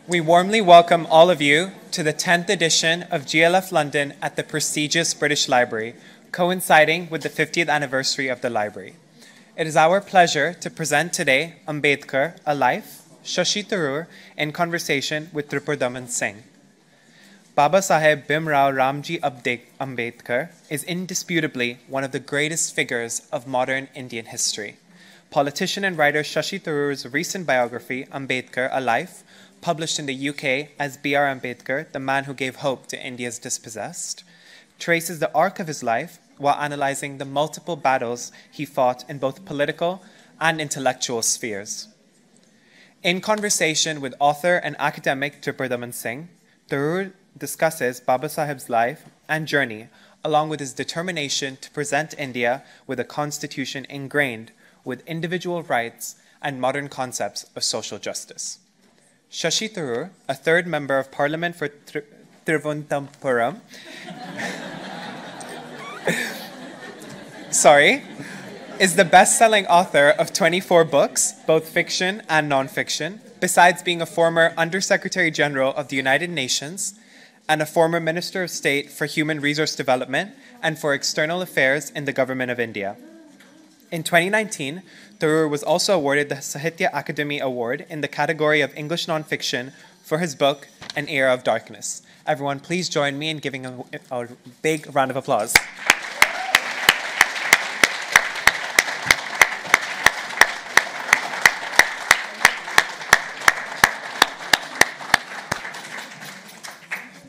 We warmly welcome all of you to the 10th edition of GLF London at the prestigious British Library, coinciding with the 50th anniversary of the library. It is our pleasure to present today Ambedkar, A Life, Shashi Tharoor, in conversation with Tripurdaman Singh. Babasaheb Bhimrao Ramji Ambedkar is indisputably one of the greatest figures of modern Indian history. Politician and writer Shashi Tharoor's recent biography, Ambedkar, A Life, published in the UK as B.R. Ambedkar, the man who gave hope to India's dispossessed, traces the arc of his life while analyzing the multiple battles he fought in both political and intellectual spheres. In conversation with author and academic Tripurdaman Singh, Tharoor discusses Babasaheb's life and journey, along with his determination to present India with a constitution ingrained with individual rights and modern concepts of social justice. Shashi Tharoor, a third member of Parliament for Thiruvananthapuram, is the best-selling author of 24 books, both fiction and non-fiction, besides being a former Under-Secretary General of the United Nations and a former Minister of State for Human Resource Development and for External Affairs in the Government of India. In 2019, Tharoor was also awarded the Sahitya Akademi Award in the category of English nonfiction for his book, An Era of Darkness. Everyone, please join me in giving a big round of applause.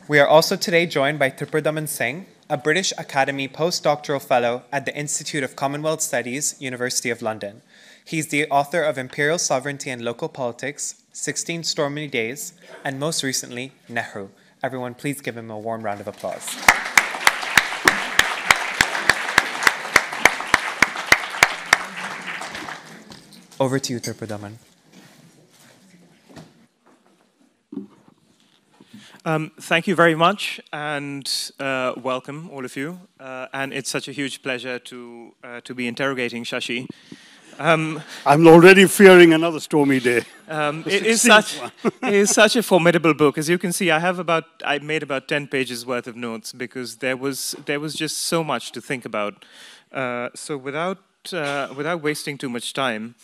We are also today joined by Tripurdaman Singh, a British Academy postdoctoral fellow at the Institute of Commonwealth Studies, University of London. He's the author of Imperial Sovereignty and Local Politics, 16 Stormy Days, and most recently, Nehru. Everyone, please give him a warm round of applause. Over to you, Tripurdaman. Thank you very much, and welcome, all of you. And it's such a huge pleasure to be interrogating Shashi. I'm already fearing another stormy day. It is such a formidable book. As you can see, I made about 10 pages worth of notes because there was just so much to think about. So without wasting too much time,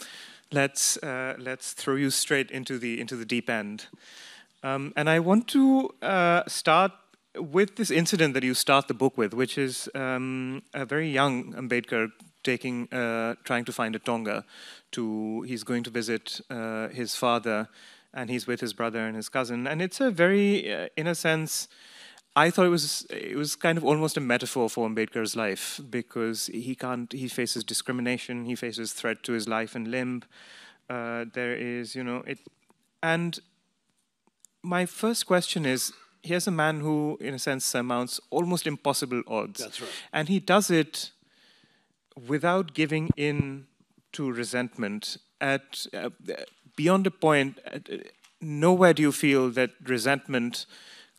let's throw you straight into the deep end. And I want to start with this incident that you start the book with, which is a very young Ambedkar trying to find a Tonga. He's going to visit his father, and he's with his brother and his cousin. And it's a very, in a sense, I thought it was kind of almost a metaphor for Ambedkar's life, because he faces discrimination, he faces threat to his life and limb. There is, and my first question is, here's a man who, in a sense, surmounts almost impossible odds. That's right. And he does it without giving in to resentment. Beyond a point, nowhere do you feel that resentment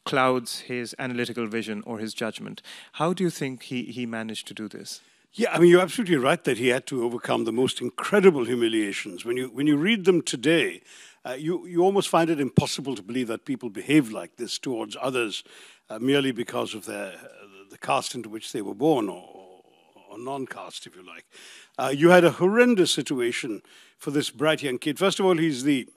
clouds his analytical vision or his judgment. How do you think he managed to do this? Yeah, I mean, you're absolutely right that he had to overcome the most incredible humiliations. When you read them today, you almost find it impossible to believe that people behave like this towards others merely because of the caste into which they were born, or non-caste, if you like. You had a horrendous situation for this bright young kid. First of all, he's the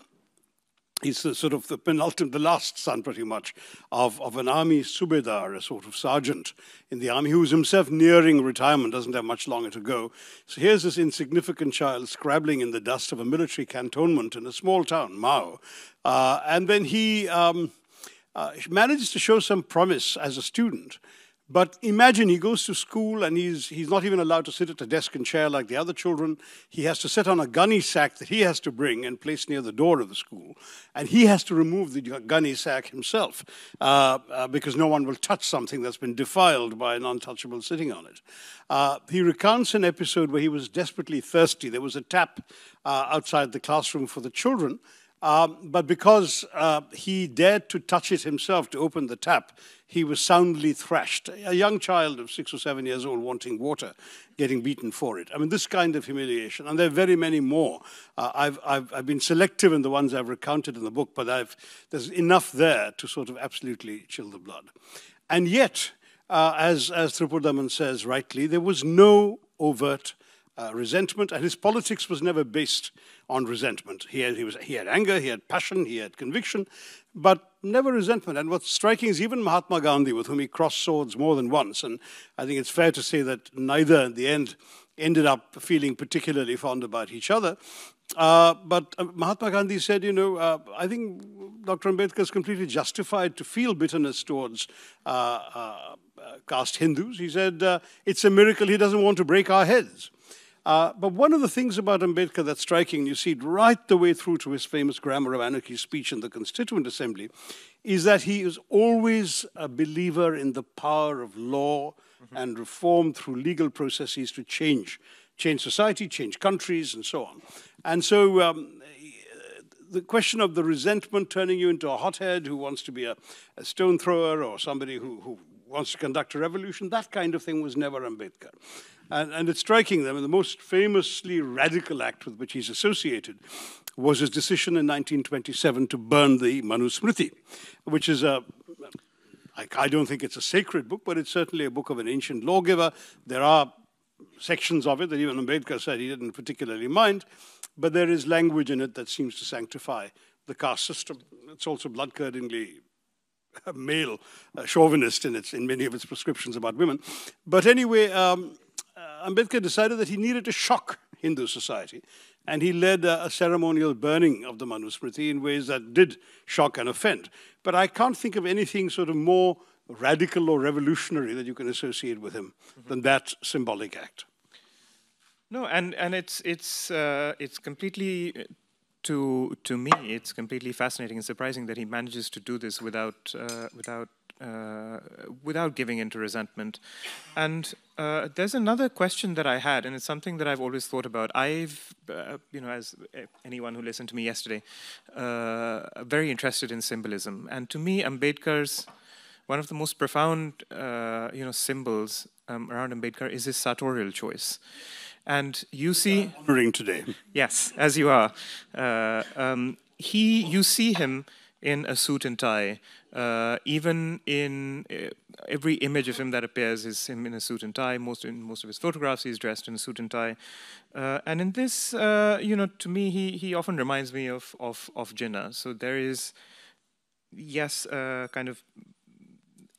sort of the last son, pretty much, of an army subedar, a sort of sergeant in the army, who was himself nearing retirement, doesn't have much longer to go. So here's this insignificant child scrabbling in the dust of a military cantonment in a small town, Mao. And then he manages to show some promise as a student. But imagine he goes to school and he's not even allowed to sit at a desk and chair like the other children. He has to sit on a gunny sack that he has to bring and place near the door of the school. And he has to remove the gunny sack himself because no one will touch something that's been defiled by an untouchable sitting on it. He recounts an episode where he was desperately thirsty. There was a tap outside the classroom for the children. But because he dared to touch it himself to open the tap, he was soundly thrashed. A young child of 6 or 7 years old wanting water, getting beaten for it. I mean, this kind of humiliation, and there are very many more. I've been selective in the ones I've recounted in the book, but there's enough there to sort of absolutely chill the blood. And yet, as Tripurdaman says rightly, there was no overt resentment, and his politics was never based on resentment. He had anger, he had passion, he had conviction, but never resentment. And what's striking is even Mahatma Gandhi, with whom he crossed swords more than once, and I think it's fair to say that neither in the end ended up feeling particularly fond about each other. But Mahatma Gandhi said, you know, I think Dr. Ambedkar is completely justified to feel bitterness towards caste Hindus. He said, it's a miracle he doesn't want to break our heads. But one of the things about Ambedkar that's striking, you see it right the way through to his famous Grammar of Anarchy speech in the Constituent Assembly, is that he is always a believer in the power of law and reform through legal processes to change society, change countries, and so on. And so the question of the resentment turning you into a hothead who wants to be a stone thrower or somebody who wants to conduct a revolution, that kind of thing was never Ambedkar. And it's striking them, and the most famously radical act with which he's associated was his decision in 1927 to burn the Manusmriti, which is I don't think it's a sacred book, but it's certainly a book of an ancient lawgiver. There are sections of it that even Ambedkar said he didn't particularly mind, but there is language in it that seems to sanctify the caste system. It's also blood-curdlingly male chauvinist in many of its prescriptions about women. But anyway, Ambedkar decided that he needed to shock Hindu society, and he led a ceremonial burning of the Manusmriti in ways that did shock and offend. But I can't think of anything sort of more radical or revolutionary that you can associate with him than that symbolic act. No, and it's completely, to me, it's completely fascinating and surprising that he manages to do this without giving into resentment. And there's another question that I had, and it's something that I've always thought about. You know, as anyone who listened to me yesterday, very interested in symbolism. And to me, Ambedkar's, one of the most profound, symbols around Ambedkar is his sartorial choice. And you see... Honoring today. Yes, as you are. You see him in a suit and tie. Even in every image of him that appears is him in a suit and tie. Most of his photographs, he's dressed in a suit and tie. And in this, to me, he often reminds me of Jinnah. So there is, yes, kind of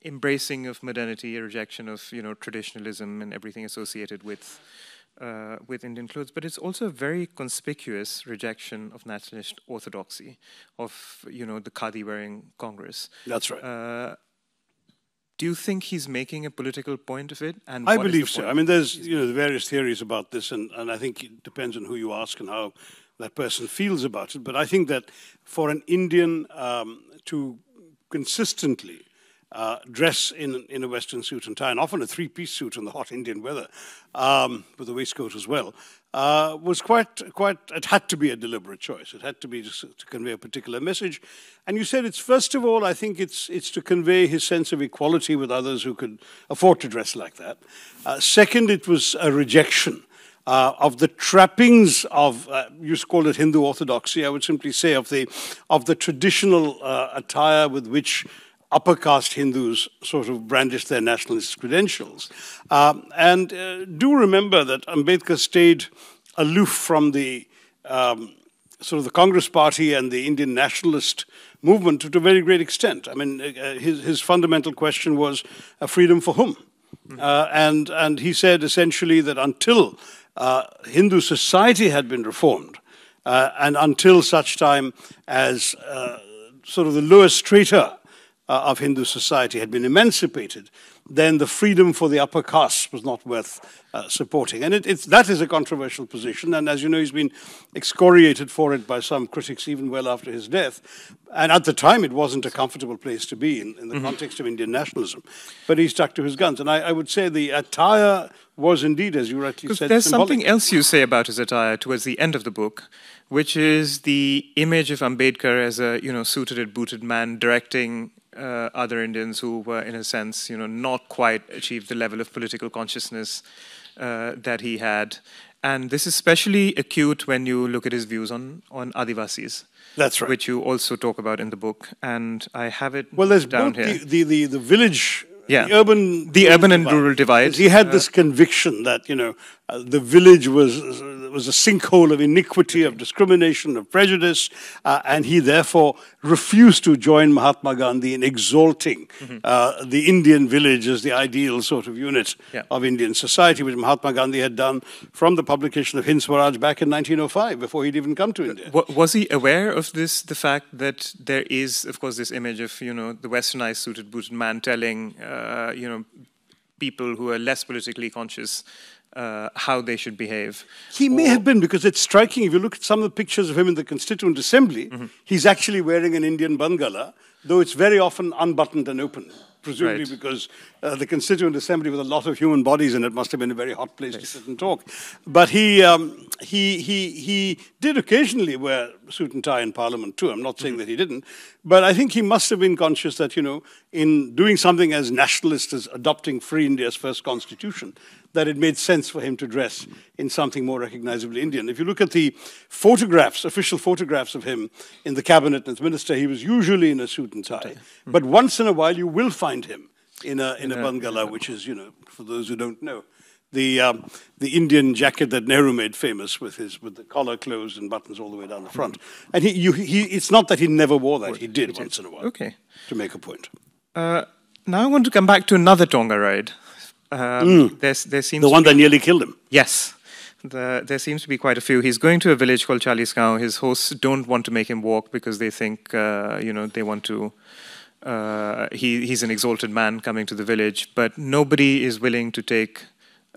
embracing of modernity, a rejection of traditionalism and everything associated with Indian clothes, but it's also a very conspicuous rejection of nationalist orthodoxy, of the khadi-wearing Congress. That's right. Do you think he's making a political point of it? And I believe so. I mean, there's various theories about this, and I think it depends on who you ask and how that person feels about it. But I think that for an Indian to consistently dress in a Western suit and tie, and often a three-piece suit in the hot Indian weather, with a waistcoat as well, was quite. It had to be a deliberate choice. It had to be to convey a particular message. And you said it's, first of all, I think it's to convey his sense of equality with others who could afford to dress like that. Second, it was a rejection of the trappings of, you call it Hindu orthodoxy, I would simply say of the traditional attire with which upper caste Hindus sort of brandish their nationalist credentials. And do remember that Ambedkar stayed aloof from the sort of the Congress Party and the Indian nationalist movement to a very great extent. I mean, his fundamental question was freedom for whom? And he said essentially that until Hindu society had been reformed, and until such time as sort of the lowest strata of Hindu society had been emancipated, then the freedom for the upper caste was not worth supporting. And that is a controversial position, and as you know, he's been excoriated for it by some critics even well after his death. And at the time, it wasn't a comfortable place to be in the context of Indian nationalism. But he stuck to his guns. And I would say the attire was indeed, as you rightly said, there's symbolic. something else you say about his attire towards the end of the book, which is the image of Ambedkar as a, suited and booted man directing other Indians who were, in a sense, not quite achieved the level of political consciousness that he had. And this is especially acute when you look at his views on Adivasis. That's right. Which you also talk about in the book. And I have it well, there's down both here. The village, yeah. the urban and rural divide. He had this conviction that, the village was a sinkhole of iniquity, of discrimination, of prejudice, and he therefore refused to join Mahatma Gandhi in exalting the Indian village as the ideal sort of unit of Indian society, which Mahatma Gandhi had done from the publication of Hind Swaraj back in 1905, before he'd even come to India. Was he aware of this, the fact that there is, of course, this image of, the westernized suited booted man telling, people who are less politically conscious how they should behave? He may have been, because it's striking. If you look at some of the pictures of him in the Constituent Assembly, he's actually wearing an Indian bangala, though it's very often unbuttoned and open, presumably because the Constituent Assembly with a lot of human bodies in it must have been a very hot place to sit and talk. But he did occasionally wear suit and tie in Parliament too. I'm not saying that he didn't, but I think he must have been conscious that, in doing something as nationalist as adopting Free India's first constitution, that it made sense for him to dress in something more recognizably Indian. If you look at the photographs, official photographs of him in the cabinet as minister, he was usually in a suit and tie. But once in a while, you will find him in a bangala, which is, for those who don't know, the Indian jacket that Nehru made famous with the collar closed and buttons all the way down the front. And it's not that he never wore that; he did once in a while. Okay, to make a point. Now I want to come back to another Tonga ride. There seems the one that nearly killed him. Yes. There seems to be quite a few. He's going to a village called Chalisgaon. His hosts don't want to make him walk because they think, they want to... he's an exalted man coming to the village, but nobody is willing to take...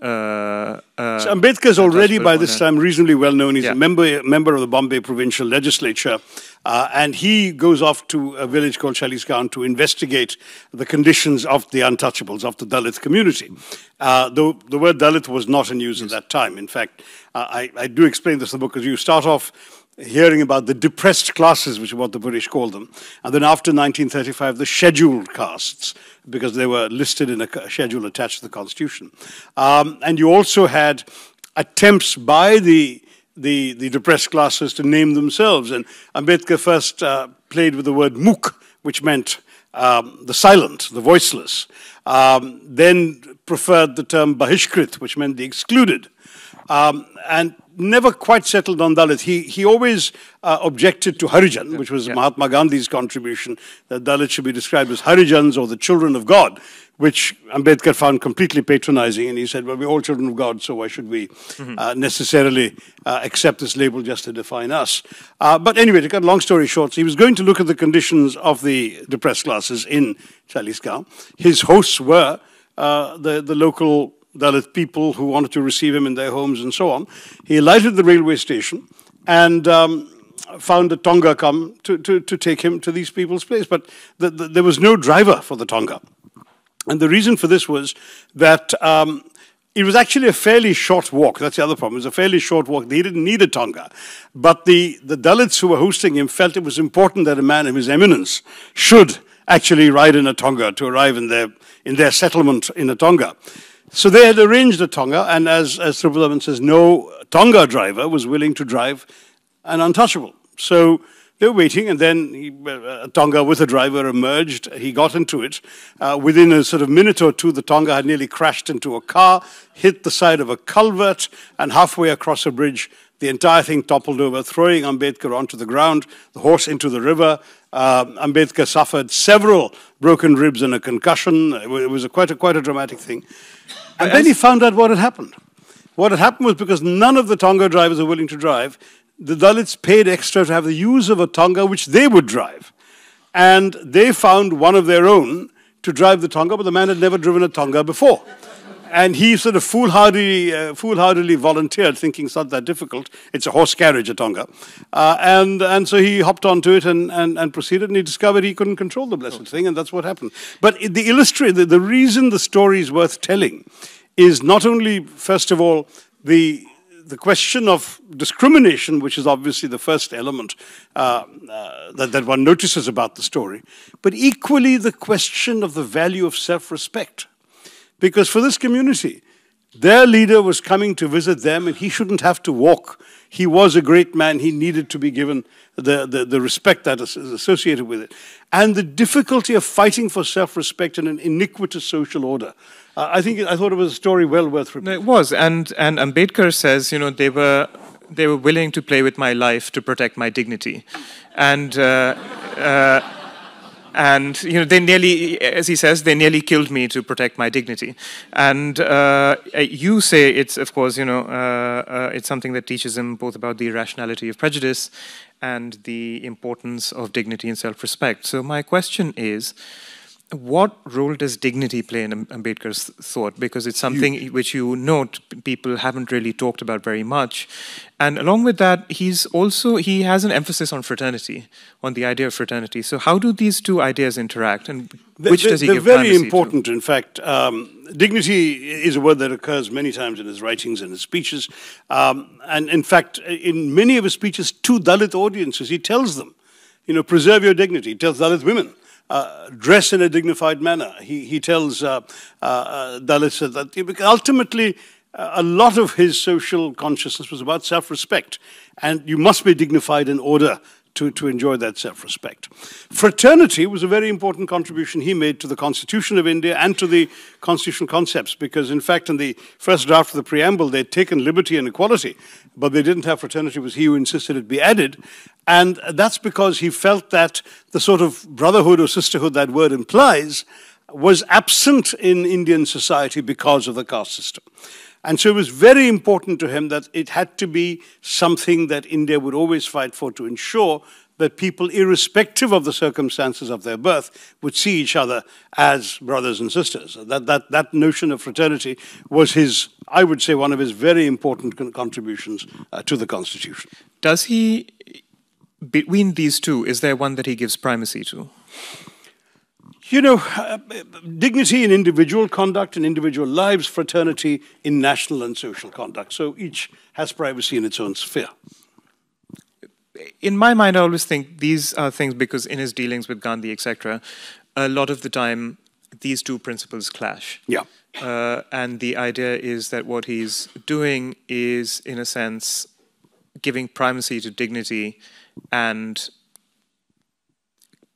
so Ambedkar is already by this time reasonably well known. He's a member of the Bombay provincial legislature, and he goes off to a village called Chalisgaon to investigate the conditions of the untouchables, of the Dalit community. Though the word Dalit was not in use at that time. In fact, I do explain this in the book, because you start off hearing about the depressed classes, which is what the British called them, and then after 1935, the scheduled castes, because they were listed in a schedule attached to the Constitution. And you also had attempts by the depressed classes to name themselves, and Ambedkar first played with the word Muk, which meant the silent, the voiceless, then preferred the term Bahishkrit, which meant the excluded, and never quite settled on Dalit. He always objected to Harijan, which was Mahatma Gandhi's contribution, that Dalit should be described as Harijans, or the children of God, which Ambedkar found completely patronizing. And he said, well, we're all children of God, so why should we necessarily accept this label just to define us? But anyway, to cut a long story short, so he was going to look at the conditions of the depressed classes in Chalisgaon. His hosts were the local Dalit people who wanted to receive him in their homes and so on. He alighted at the railway station and found a Tonga come to take him to these people's place. But there was no driver for the Tonga. And the reason for this was that it was actually a fairly short walk. That's the other problem. It was a fairly short walk. They didn't need a Tonga. But the Dalits who were hosting him felt it was important that a man of his eminence should actually ride in a Tonga to arrive in their settlement in a Tonga. So they had arranged a Tonga, and as Tripurdaman says, no Tonga driver was willing to drive an untouchable. So they were waiting, and then a Tonga with a driver emerged. He got into it. Within a sort of minute or two, the Tonga had nearly crashed into a car, hit the side of a culvert, and halfway across a bridge, the entire thing toppled over, throwing Ambedkar onto the ground, the horse into the river. Ambedkar suffered several broken ribs and a concussion. It was quite a dramatic thing. And then he found out what had happened. What had happened was, because none of the Tonga drivers were willing to drive, the Dalits paid extra to have the use of a Tonga which they would drive. And they found one of their own to drive the Tonga, but the man had never driven a Tonga before. And he sort of foolhardily volunteered, thinking it's not that difficult. It's a horse carriage, a Tonga. And so he hopped onto it and proceeded, and he discovered he couldn't control the blessed thing, and that's what happened. But the reason the story is worth telling is not only, first of all, the question of discrimination, which is obviously the first element that one notices about the story, but equally the question of the value of self-respect. Because for this community, their leader was coming to visit them, and he shouldn't have to walk. He was a great man. He needed to be given the respect that is associated with it. And the difficulty of fighting for self-respect in an iniquitous social order. I thought it was a story well worth repeating. No, it was, and Ambedkar says, you know, they were willing to play with my life to protect my dignity, and you know, they nearly, as he says, they nearly killed me to protect my dignity. And you say it's, of course, you know, it's something that teaches him both about the irrationality of prejudice and the importance of dignity and self-respect. So my question is, what role does dignity play in Ambedkar's thought? Because it's something which you note people haven't really talked about very much. And along with that, he has an emphasis on fraternity, on the idea of fraternity. So how do these two ideas interact, and which does he give primacy to? They're very important, in fact. Dignity is a word that occurs many times in his writings and his speeches. And in fact, in many of his speeches to Dalit audiences, he tells them, you know, preserve your dignity. He tells Dalit women, dress in a dignified manner. He tells Dalits that ultimately a lot of his social consciousness was about self-respect, and you must be dignified in order to enjoy that self-respect. Fraternity was a very important contribution he made to the Constitution of India and to the constitutional concepts, because in fact in the first draft of the preamble they'd taken liberty and equality, but they didn't have fraternity. It was he who insisted it be added, and that's because he felt that the sort of brotherhood or sisterhood that word implies was absent in Indian society because of the caste system. And so it was very important to him that it had to be something that India would always fight for, to ensure that people, irrespective of the circumstances of their birth, would see each other as brothers and sisters. That notion of fraternity was his, I would say, one of his very important contributions to the Constitution. Does he, between these two, is there one that he gives primacy to? You know, dignity in individual conduct and individual lives, fraternity in national and social conduct. So each has privacy in its own sphere. In my mind, I always think these are things because in his dealings with Gandhi, etc., a lot of the time, these two principles clash. Yeah. And the idea is that what he's doing is, in a sense, giving primacy to dignity and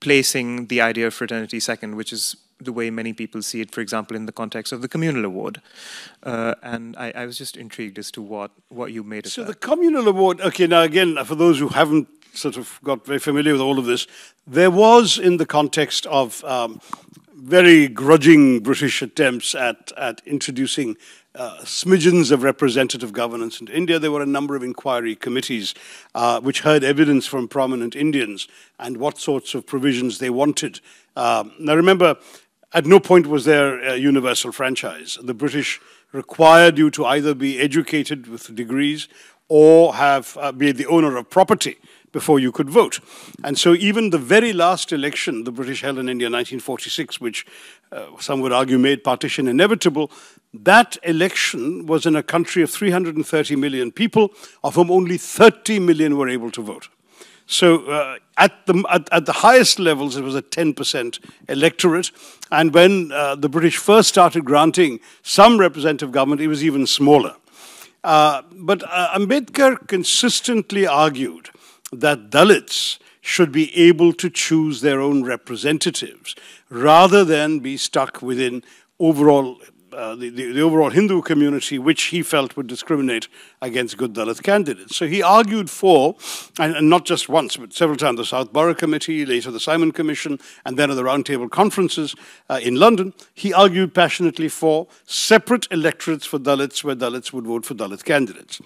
placing the idea of fraternity second, which is the way many people see it, for example, in the context of the Communal Award. And I was just intrigued as to what you made of that. So the Communal Award, okay, now again, for those who haven't sort of got very familiar with all of this, there was, in the context of very grudging British attempts at introducing smidgens of representative governance into India, there were a number of inquiry committees which heard evidence from prominent Indians and what sorts of provisions they wanted. Now remember, at no point was there a universal franchise. The British required you to either be educated with degrees or be the owner of property before you could vote. And so even the very last election the British held in India, 1946, which some would argue made partition inevitable, that election was in a country of 330 million people, of whom only 30 million were able to vote. So at the highest levels, it was a 10% electorate. And when the British first started granting some representative government, it was even smaller. But Ambedkar consistently argued that Dalits should be able to choose their own representatives rather than be stuck within overall the overall Hindu community, which he felt would discriminate against good Dalit candidates. So he argued for, and not just once, but several times, the South Borough Committee, later the Simon Commission, and then at the roundtable conferences in London, he argued passionately for separate electorates for Dalits where Dalits would vote for Dalit candidates.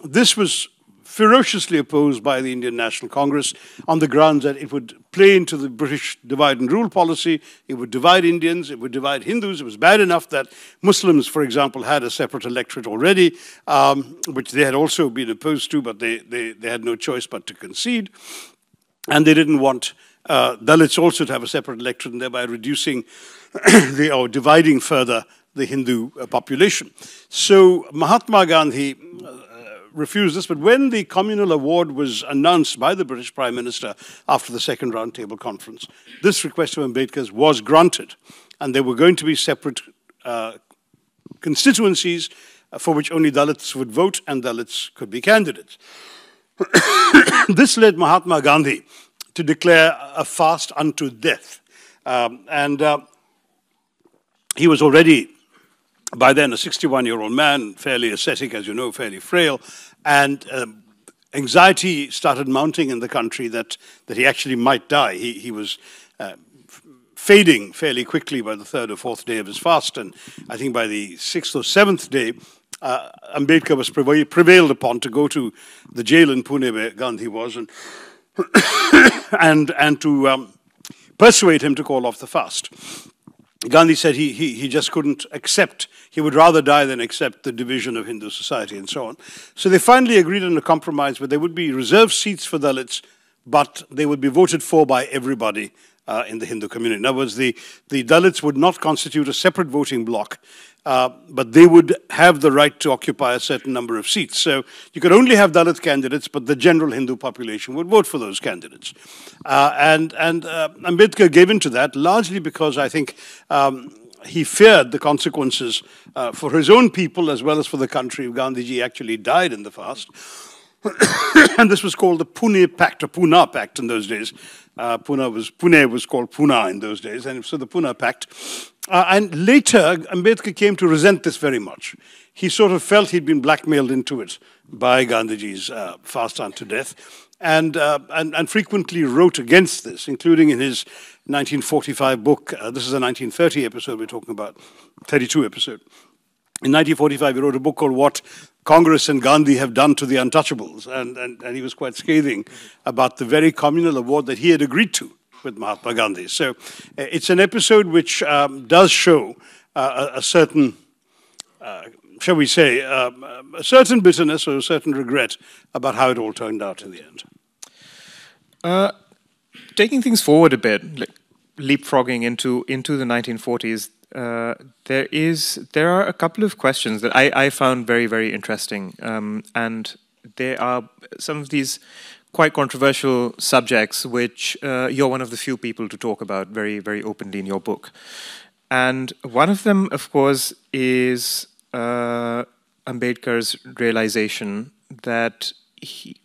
This was ferociously opposed by the Indian National Congress on the grounds that it would play into the British divide and rule policy, it would divide Indians, it would divide Hindus. It was bad enough that Muslims, for example, had a separate electorate already, which they had also been opposed to, but they had no choice but to concede. And they didn't want Dalits also to have a separate electorate, and thereby reducing or dividing further the Hindu population. So Mahatma Gandhi refused this, but when the Communal Award was announced by the British Prime Minister after the second roundtable conference, this request of Ambedkar's was granted, and there were going to be separate constituencies for which only Dalits would vote and Dalits could be candidates. This led Mahatma Gandhi to declare a fast unto death, he was already by then a 61-year-old man, fairly ascetic, as you know, fairly frail, and anxiety started mounting in the country that he actually might die. He was fading fairly quickly by the third or fourth day of his fast, and I think by the sixth or seventh day, Ambedkar was prevailed upon to go to the jail in Pune where Gandhi was, and to persuade him to call off the fast. Gandhi said he just couldn't accept, he would rather die than accept the division of Hindu society and so on. So they finally agreed on a compromise where there would be reserved seats for Dalits, but they would be voted for by everybody in the Hindu community. In other words, the Dalits would not constitute a separate voting bloc, but they would have the right to occupy a certain number of seats. So you could only have Dalit candidates, but the general Hindu population would vote for those candidates. And Ambedkar gave in to that, largely because I think he feared the consequences for his own people as well as for the country if Gandhiji actually died in the fast. And this was called the Pune Pact, or Pune Pact in those days. Pune was called Pune in those days, and so the Pune Pact. And later, Ambedkar came to resent this very much. He sort of felt he'd been blackmailed into it by Gandhiji's fast unto death, and frequently wrote against this, including in his 1945 book. This is a 1930 episode we're talking about, 32 episode. In 1945, he wrote a book called What Congress and Gandhi Have Done to the Untouchables, and he was quite scathing about the very communal award that he had agreed to with Mahatma Gandhi. So it's an episode which does show a certain, shall we say, a certain bitterness or a certain regret about how it all turned out in the end. Taking things forward a bit, like leapfrogging into the 1940s, there are a couple of questions that I found very, very interesting, and there are some of these quite controversial subjects which you're one of the few people to talk about very, very openly in your book. And one of them, of course, is Ambedkar's realization that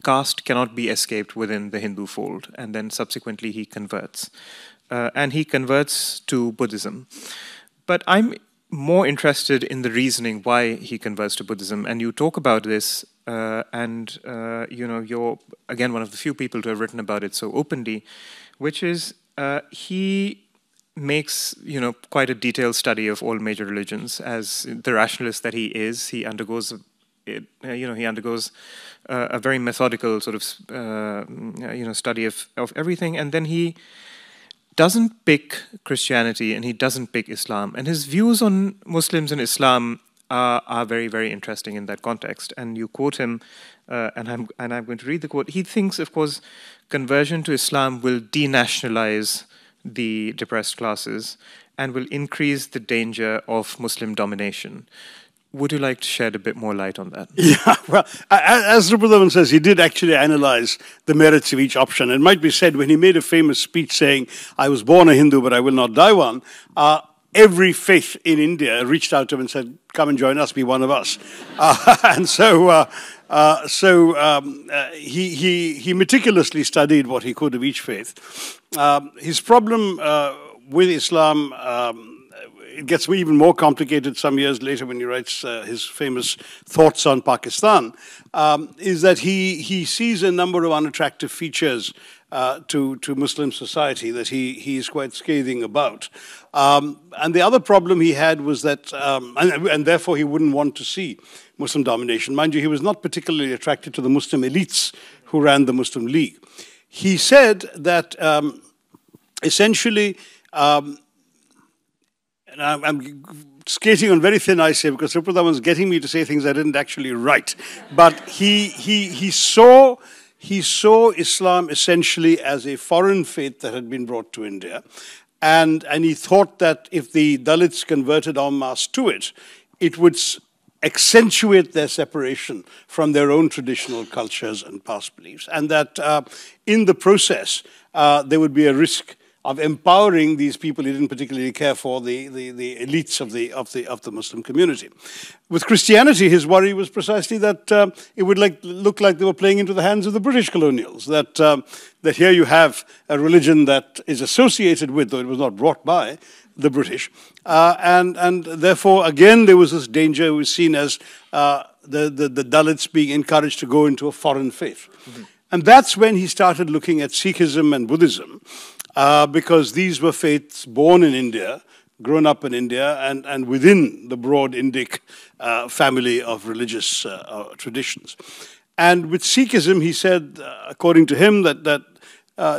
caste cannot be escaped within the Hindu fold, and then subsequently he converts. And he converts to Buddhism. But I'm more interested in the reasoning why he converts to Buddhism, and you talk about this, and you know, you're again one of the few people to have written about it so openly, which is he makes, you know, quite a detailed study of all major religions. As the rationalist that he is, he undergoes a very methodical sort of study of everything, and then he doesn't pick Christianity and he doesn't pick Islam, and his views on Muslims and Islam are very, very interesting in that context. And you quote him, and I'm going to read the quote. He thinks, of course, conversion to Islam will denationalize the depressed classes and will increase the danger of Muslim domination. Would you like to shed a bit more light on that? Yeah, well, as Tripurdaman says, he did actually analyze the merits of each option. It might be said when he made a famous speech saying, "I was born a Hindu, but I will not die one," every faith in India reached out to him and said, "Come and join us, be one of us." And so he meticulously studied what he could of each faith. His problem with Islam it gets even more complicated some years later when he writes his famous thoughts on Pakistan, is that he sees a number of unattractive features to Muslim society that he is quite scathing about. And the other problem he had was that, and therefore he wouldn't want to see Muslim domination. Mind you, he was not particularly attracted to the Muslim elites who ran the Muslim League. He said that essentially, and I'm skating on very thin ice here because Tripurdaman was getting me to say things I didn't actually write. But he saw Islam essentially as a foreign faith that had been brought to India. And he thought that if the Dalits converted en masse to it, it would accentuate their separation from their own traditional cultures and past beliefs. And that in the process, there would be a risk of empowering these people he didn't particularly care for, the elites of the Muslim community. With Christianity, his worry was precisely that it would look like they were playing into the hands of the British colonials, that here you have a religion that is associated with, though it was not brought by, the British. And therefore, again, there was this danger. It was seen as the Dalits being encouraged to go into a foreign faith. Mm-hmm. And that's when he started looking at Sikhism and Buddhism, because these were faiths born in India, grown up in India, and within the broad Indic family of religious traditions. And with Sikhism, he said, according to him, that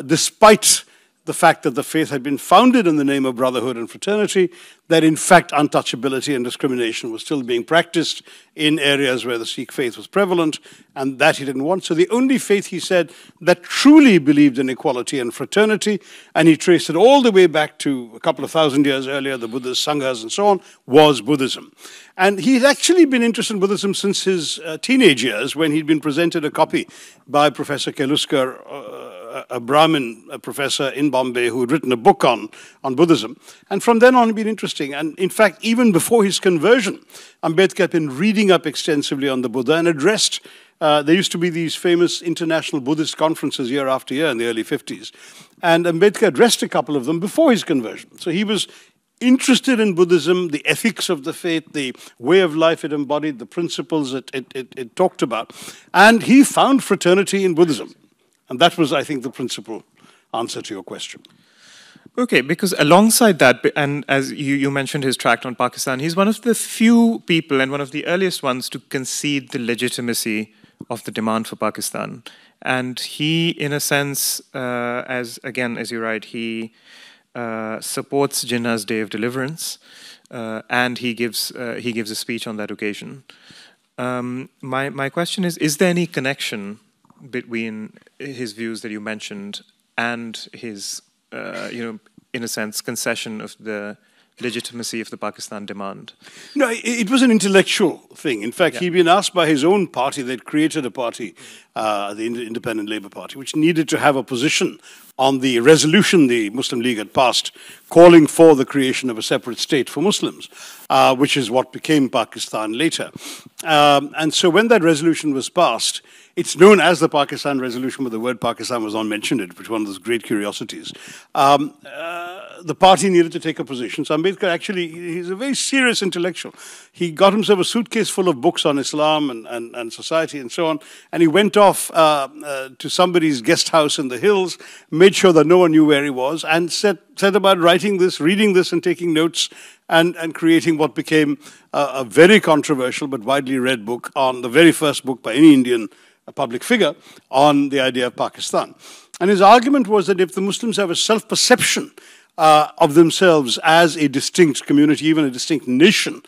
despite the fact that the faith had been founded in the name of brotherhood and fraternity, that in fact untouchability and discrimination was still being practiced in areas where the Sikh faith was prevalent, and that he didn't want. So the only faith, he said, that truly believed in equality and fraternity, and he traced it all the way back to a couple of thousand years earlier, the Buddhist Sanghas and so on, was Buddhism. And he'd actually been interested in Buddhism since his teenage years, when he'd been presented a copy by Professor Keluskar, a Brahmin professor in Bombay who had written a book on Buddhism. And from then on, it'd been interesting. And in fact, even before his conversion, Ambedkar had been reading up extensively on the Buddha and addressed, there used to be these famous international Buddhist conferences year after year in the early 50s. And Ambedkar addressed a couple of them before his conversion. So he was interested in Buddhism, the ethics of the faith, the way of life it embodied, the principles it talked about. And he found fraternity in Buddhism. And that was, I think, the principal answer to your question. Okay, because alongside that, and as you mentioned his tract on Pakistan, he's one of the few people and one of the earliest ones to concede the legitimacy of the demand for Pakistan. And he, in a sense, as you write, he supports Jinnah's Day of Deliverance, and he gives a speech on that occasion. My question is there any connection between his views that you mentioned and his, in a sense, concession of the legitimacy of the Pakistan demand? No, it was an intellectual thing. In fact, he'd been asked by his own party, they'd created a party, the Independent Labour Party, which needed to have a position on the resolution the Muslim League had passed, calling for the creation of a separate state for Muslims, which is what became Pakistan later. And so when that resolution was passed, it's known as the Pakistan Resolution, but the word Pakistan was not mentioned in it, which is one of those great curiosities. The party needed to take a position. So Ambedkar actually, he's a very serious intellectual. He got himself a suitcase full of books on Islam and society and so on, and he went off to somebody's guest house in the hills, made sure that no one knew where he was, and set about writing this, reading this, and taking notes, and creating what became a very controversial but widely read book, on the very first book by any Indian public figure on the idea of Pakistan. And his argument was that if the Muslims have a self-perception of themselves as a distinct community, even a distinct nation,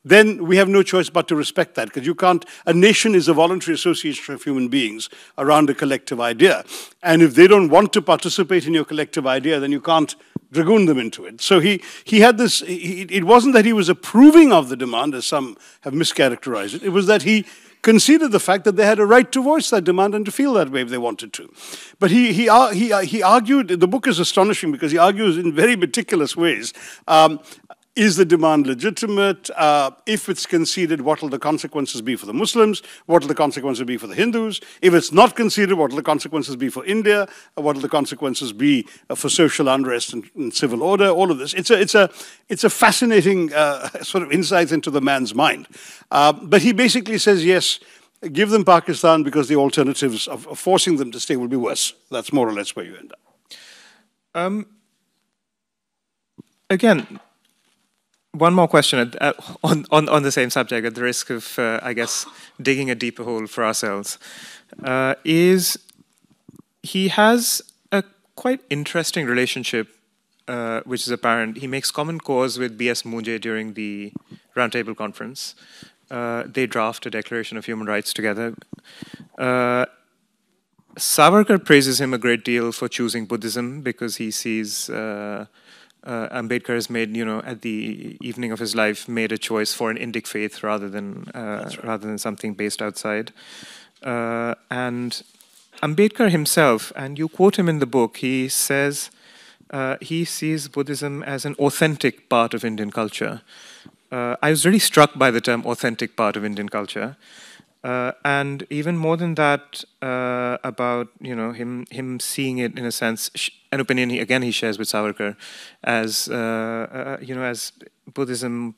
then we have no choice but to respect that, because you can't, a nation is a voluntary association of human beings around a collective idea. And if they don't want to participate in your collective idea, then you can't dragoon them into it. So he had this, it wasn't that he was approving of the demand, as some have mischaracterized it. It was that he conceded the fact that they had a right to voice that demand and to feel that way if they wanted to. But he argued, the book is astonishing because he argues in very meticulous ways, Is the demand legitimate? If it's conceded, what will the consequences be for the Muslims? What will the consequences be for the Hindus? If it's not conceded, what will the consequences be for India? What will the consequences be for social unrest and civil order? All of this. It's a fascinating sort of insight into the man's mind. But he basically says, yes, give them Pakistan because the alternatives of forcing them to stay will be worse. That's more or less where you end up. Again, one more question on the same subject, at the risk of, I guess, digging a deeper hole for ourselves, is he has a quite interesting relationship, which is apparent. He makes common cause with B.S. Munjay during the Roundtable Conference. They draft a Declaration of Human Rights together. Savarkar praises him a great deal for choosing Buddhism because he sees Ambedkar has made, at the evening of his life, made a choice for an Indic faith rather than something based outside. And Ambedkar himself, and you quote him in the book, he says he sees Buddhism as an authentic part of Indian culture. I was really struck by the term authentic part of Indian culture. And even more than that, about him seeing it in a sense, an opinion he shares with Savarkar, as as Buddhism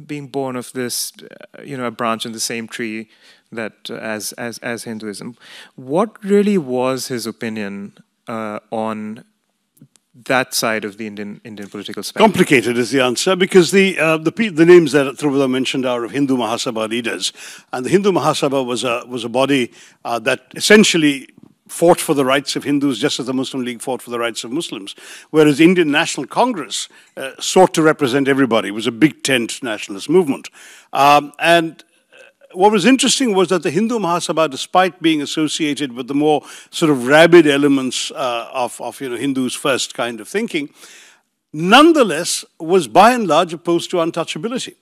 being born of this a branch in the same tree that as Hinduism. What really was his opinion on that side of the Indian political spectrum? Complicated is the answer, because the names that Thiruvananthapuram mentioned are of Hindu Mahasabha leaders, and the Hindu Mahasabha was a body that essentially fought for the rights of Hindus just as the Muslim League fought for the rights of Muslims, whereas Indian National Congress sought to represent everybody. It was a big tent nationalist movement, and what was interesting was that the Hindu Mahasabha, despite being associated with the more sort of rabid elements of Hindus first kind of thinking, nonetheless was by and large opposed to untouchability.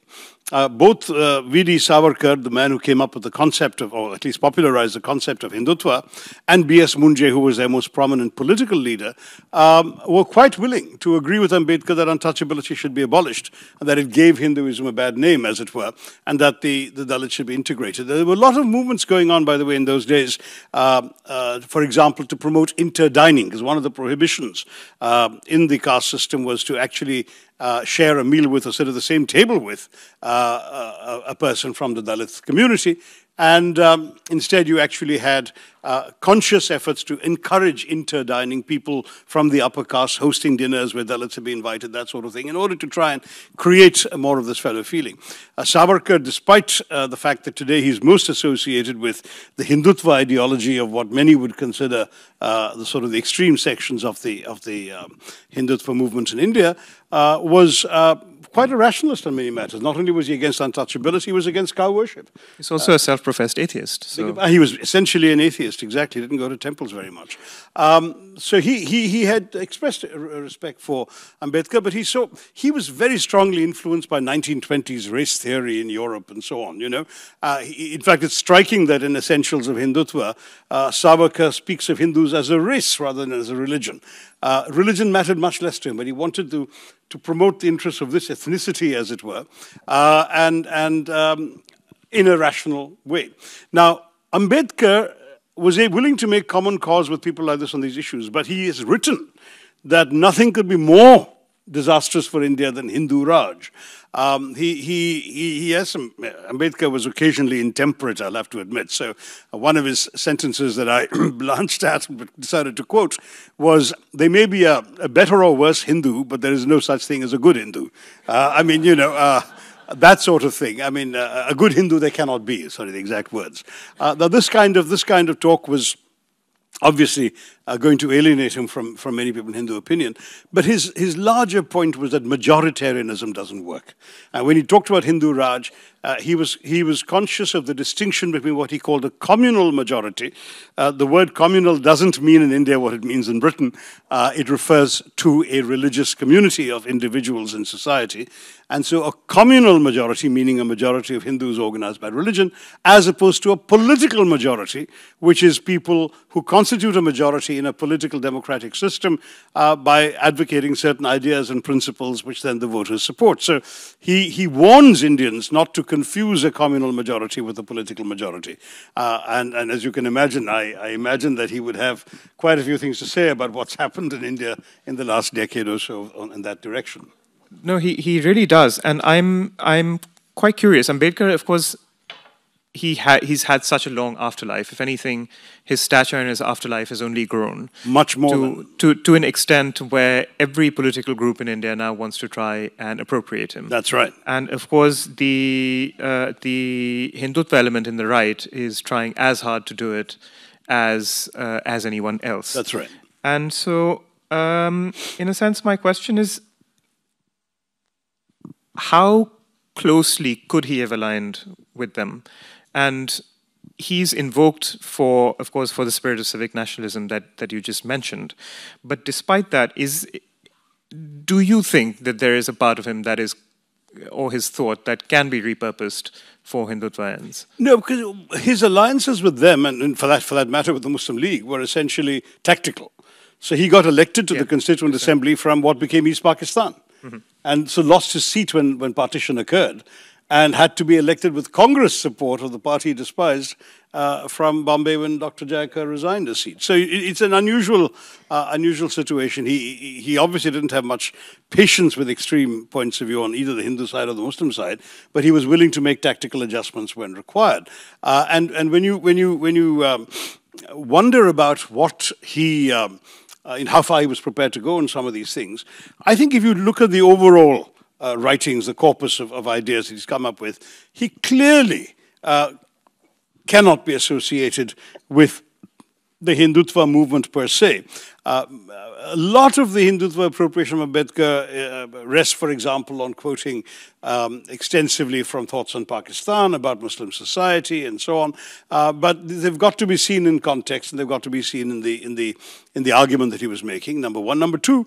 Both V.D. Savarkar, the man who came up with the concept of, or at least popularized the concept of Hindutva, and B.S. Munjay, who was their most prominent political leader, were quite willing to agree with Ambedkar that untouchability should be abolished, and that it gave Hinduism a bad name, as it were, and that the Dalits should be integrated. There were a lot of movements going on, by the way, in those days, for example, to promote interdining, because one of the prohibitions in the caste system was to actually share a meal with or sit at the same table with a person from the Dalit community. And instead, you actually had conscious efforts to encourage interdining, people from the upper caste hosting dinners where Dalits would be invited, that sort of thing, in order to try and create more of this fellow feeling. Savarkar, despite the fact that today he's most associated with the Hindutva ideology of what many would consider the sort of the extreme sections of the Hindutva movement in India, was quite a rationalist on many matters. Not only was he against untouchability, he was against cow worship. He's also a self-professed atheist. So. He was essentially an atheist, exactly. He didn't go to temples very much. So he had expressed respect for Ambedkar, but he was very strongly influenced by 1920s race theory in Europe and so on, in fact, it's striking that in Essentials of Hindutva, Savarkar speaks of Hindus as a race rather than as a religion. Religion mattered much less to him, but he wanted to promote the interests of this ethnicity, as it were, and in a rational way. Now, Ambedkar was willing to make common cause with people like this on these issues, but he has written that nothing could be more disastrous for India than Hindu Raj. He has some, Ambedkar was occasionally intemperate, I'll have to admit. So one of his sentences that I blanched at but decided to quote was, "There may be a better or worse Hindu, but there is no such thing as a good Hindu." That sort of thing. I mean, a good Hindu there cannot be. Sorry, the exact words. Now, this kind of talk was obviously going to alienate him from many people in Hindu opinion. But his larger point was that majoritarianism doesn't work. And when he talked about Hindu Raj, he was conscious of the distinction between what he called a communal majority. The word communal doesn't mean in India what it means in Britain. It refers to a religious community of individuals in society. And so a communal majority, meaning a majority of Hindus organized by religion, as opposed to a political majority, which is people who constitute a majority party in a political democratic system by advocating certain ideas and principles which then the voters support. So he warns Indians not to confuse a communal majority with a political majority. And as you can imagine, I imagine that he would have quite a few things to say about what's happened in India in the last decade or so in that direction. No, he really does. And I'm quite curious. Ambedkar, of course, he's had such a long afterlife. If anything, his stature in his afterlife has only grown. Much more to an extent where every political group in India now wants to try and appropriate him. That's right. And of course, the Hindutva element in the right is trying as hard to do it as anyone else. That's right. And so, in a sense, my question is, how closely could he have aligned with them? And he's invoked of course, for the spirit of civic nationalism that you just mentioned. But despite that, do you think that there is a part of him that is, or his thought, that can be repurposed for Hindutva ends? No, because his alliances with them, and for that matter with the Muslim League, were essentially tactical. So he got elected to the Constituent Assembly from what became East Pakistan. Mm-hmm. And so lost his seat when partition occurred, and had to be elected with Congress support of the party he despised from Bombay when Dr. Jayakar resigned his seat. So it's an unusual situation. He obviously didn't have much patience with extreme points of view on either the Hindu side or the Muslim side, but he was willing to make tactical adjustments when required. And when you wonder about what he in how far he was prepared to go in some of these things, I think if you look at the overall writings, the corpus of ideas that he's come up with, he clearly cannot be associated with the Hindutva movement per se. A lot of the Hindutva appropriation of Ambedkar rests, for example, on quoting extensively from thoughts on Pakistan, about Muslim society, and so on. But they've got to be seen in context, and they've got to be seen in the argument that he was making. Number one. Number two,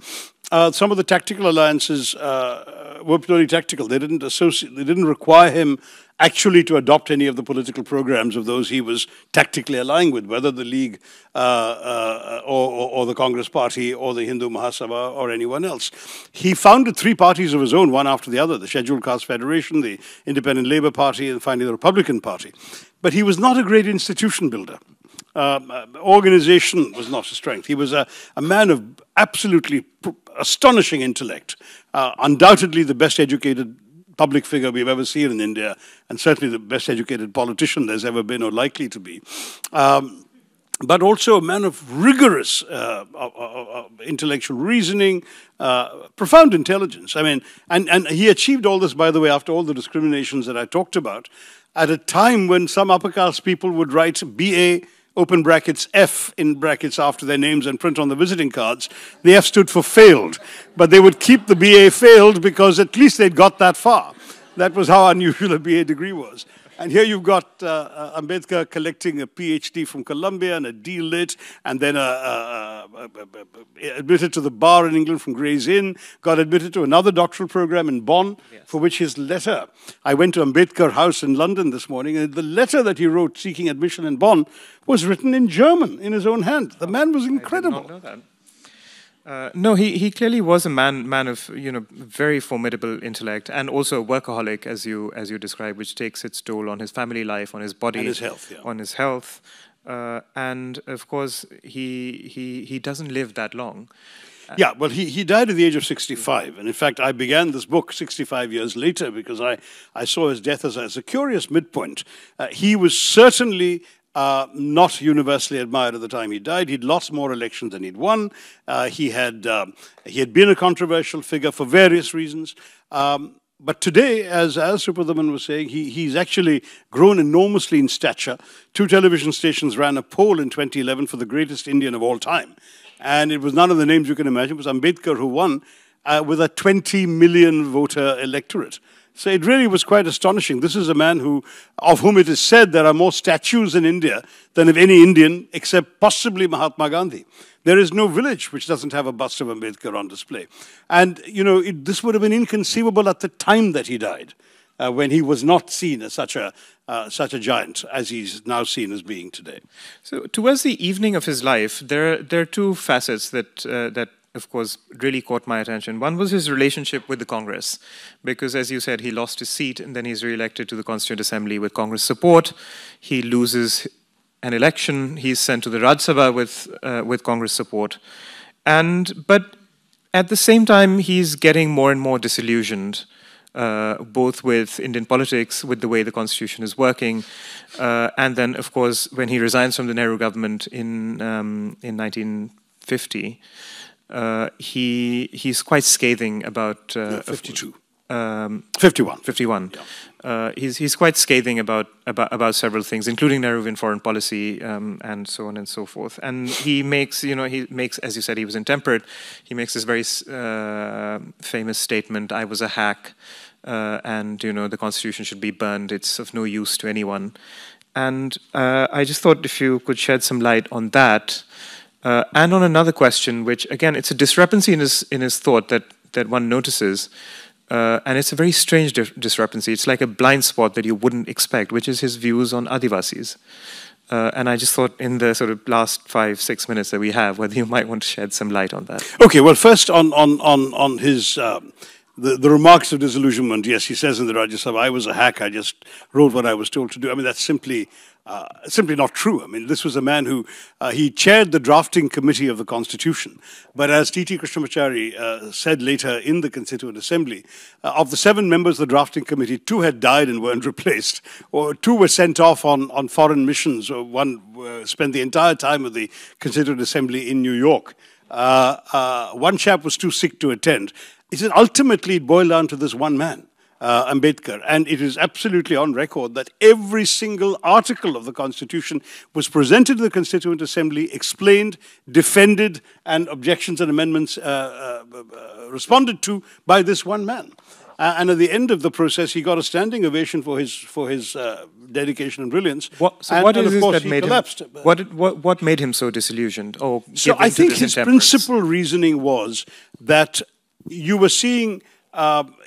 some of the tactical alliances were purely tactical. They didn't require him actually to adopt any of the political programs of those he was tactically aligned with, whether the League or the Congress Party or the Hindu Mahasabha or anyone else. He founded three parties of his own, one after the other: the Scheduled Caste Federation, the Independent Labour Party, and finally the Republican Party. But he was not a great institution builder. Organization was not his strength. He was a man of absolutely astonishing intellect, undoubtedly the best educated public figure we've ever seen in India, and certainly the best educated politician there's ever been or likely to be. But also a man of rigorous intellectual reasoning, profound intelligence. I mean, and he achieved all this, by the way, after all the discriminations that I talked about, at a time when some upper caste people would write BA, open brackets, F in brackets after their names and print on the visiting cards. The F stood for failed, but they would keep the BA failed because at least they'd got that far. That was how unusual a BA degree was. And here you've got Ambedkar collecting a PhD from Columbia and a D. Lit, and then admitted to the bar in England from Gray's Inn, got admitted to another doctoral program in Bonn, for which his letter, I went to Ambedkar House in London this morning, and the letter that he wrote seeking admission in Bonn was written in German, in his own hand. The man was incredible. I did not know that. No, he clearly was a man of very formidable intellect, and also a workaholic, as you described, which takes its toll on his family life, on his body, and his health, on his health, and of course he doesn't live that long. Yeah, well, he died at the age of 65, and in fact I began this book 65 years later because I saw his death as a curious midpoint. He was certainly not universally admired at the time he died. He'd lost more elections than he'd won. He had been a controversial figure for various reasons. But today, as Tripurdaman was saying, he's actually grown enormously in stature. 2 television stations ran a poll in 2011 for the greatest Indian of all time. And it was none of the names you can imagine. It was Ambedkar who won with a 20 million voter electorate. So it really was quite astonishing. This is a man of whom it is said there are more statues in India than of any Indian, except possibly Mahatma Gandhi. There is no village which doesn't have a bust of Ambedkar on display. And, this would have been inconceivable at the time that he died. when he was not seen as such a giant as he's now seen as being today. So towards the evening of his life, there are two facets that of course, really caught my attention. One was his relationship with the Congress, because as you said, he lost his seat and then he's re-elected to the Constituent Assembly with Congress support. He loses an election. He's sent to the Rajya Sabha with Congress support. But at the same time, he's getting more and more disillusioned, both with Indian politics, with the way the constitution is working, and then, of course, when he resigns from the Nehru government in 1950, he's quite scathing about 52. 51. 51. Yeah. He's quite scathing about several things, including Nehruvian foreign policy and so on and so forth. And he makes, as you said, he was intemperate. He makes this very famous statement: "I was a hack, and the Constitution should be burned. It's of no use to anyone." And I just thought if you could shed some light on that. And on another question, which again, it's a discrepancy in his thought that one notices, and it's a very strange discrepancy. It's like a blind spot that you wouldn't expect, which is his views on Adivasis. And I just thought in the sort of last 5-6 minutes that we have, whether you might want to shed some light on that. Okay, well, first on his the remarks of disillusionment. Yes, he says in the Rajya Sabha, "I was a hack. I just wrote what I was told to do." I mean, that's simply not true. I mean, this was a man who, he chaired the drafting committee of the Constitution. But as T.T. Krishnamachari said later in the Constituent Assembly, of the 7 members of the drafting committee, 2 had died and weren't replaced, or 2 were sent off on foreign missions, or 1 spent the entire time of the Constituent Assembly in New York. 1 chap was too sick to attend. It said ultimately it boiled down to this one man, Ambedkar, and it is absolutely on record that every single article of the Constitution was presented to the Constituent Assembly, explained, defended, and objections and amendments responded to by this one man. And at the end of the process, he got a standing ovation for his dedication and brilliance. What made him so disillusioned? So I think his principal reasoning was that you were seeing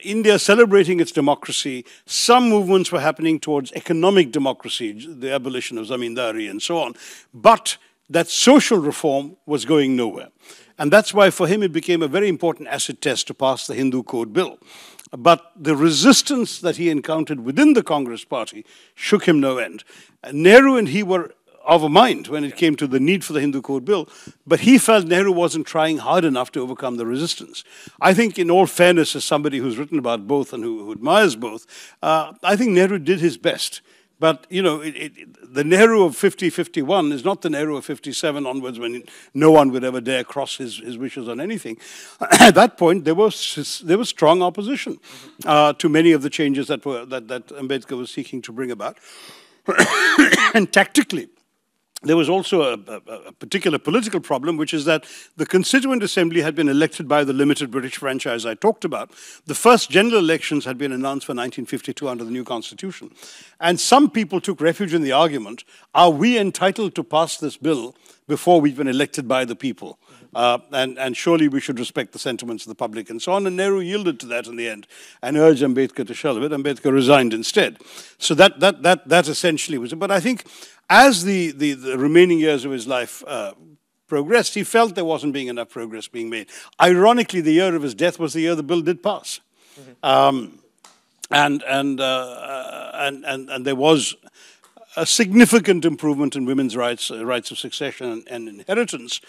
India celebrating its democracy. Some movements were happening towards economic democracy, the abolition of zamindari and so on, but that social reform was going nowhere. And that's why for him it became a very important acid test to pass the Hindu Code Bill. But the resistance that he encountered within the Congress party shook him no end. Nehru and he were of a mind when it came to the need for the Hindu Code Bill, but he felt Nehru wasn't trying hard enough to overcome the resistance. I think in all fairness, as somebody who's written about both and who admires both, I think Nehru did his best. But, the Nehru of 50-51 is not the Nehru of 57 onwards, when no one would ever dare cross his wishes on anything. At that point, there was strong opposition to many of the changes that Ambedkar was seeking to bring about. And tactically, there was also a particular political problem, which is that the Constituent Assembly had been elected by the limited British franchise I talked about. The first general elections had been announced for 1952 under the new Constitution. And some people took refuge in the argument, are we entitled to pass this bill before we've been elected by the people? And surely we should respect the sentiments of the public and so on. And Nehru yielded to that in the end and urged Ambedkar to shelve it. Ambedkar resigned instead. So that essentially was it. But I think as the remaining years of his life progressed, he felt there wasn't being enough progress being made. Ironically, the year of his death was the year the bill did pass. Mm-hmm. And there was a significant improvement in women's rights, rights of succession and inheritance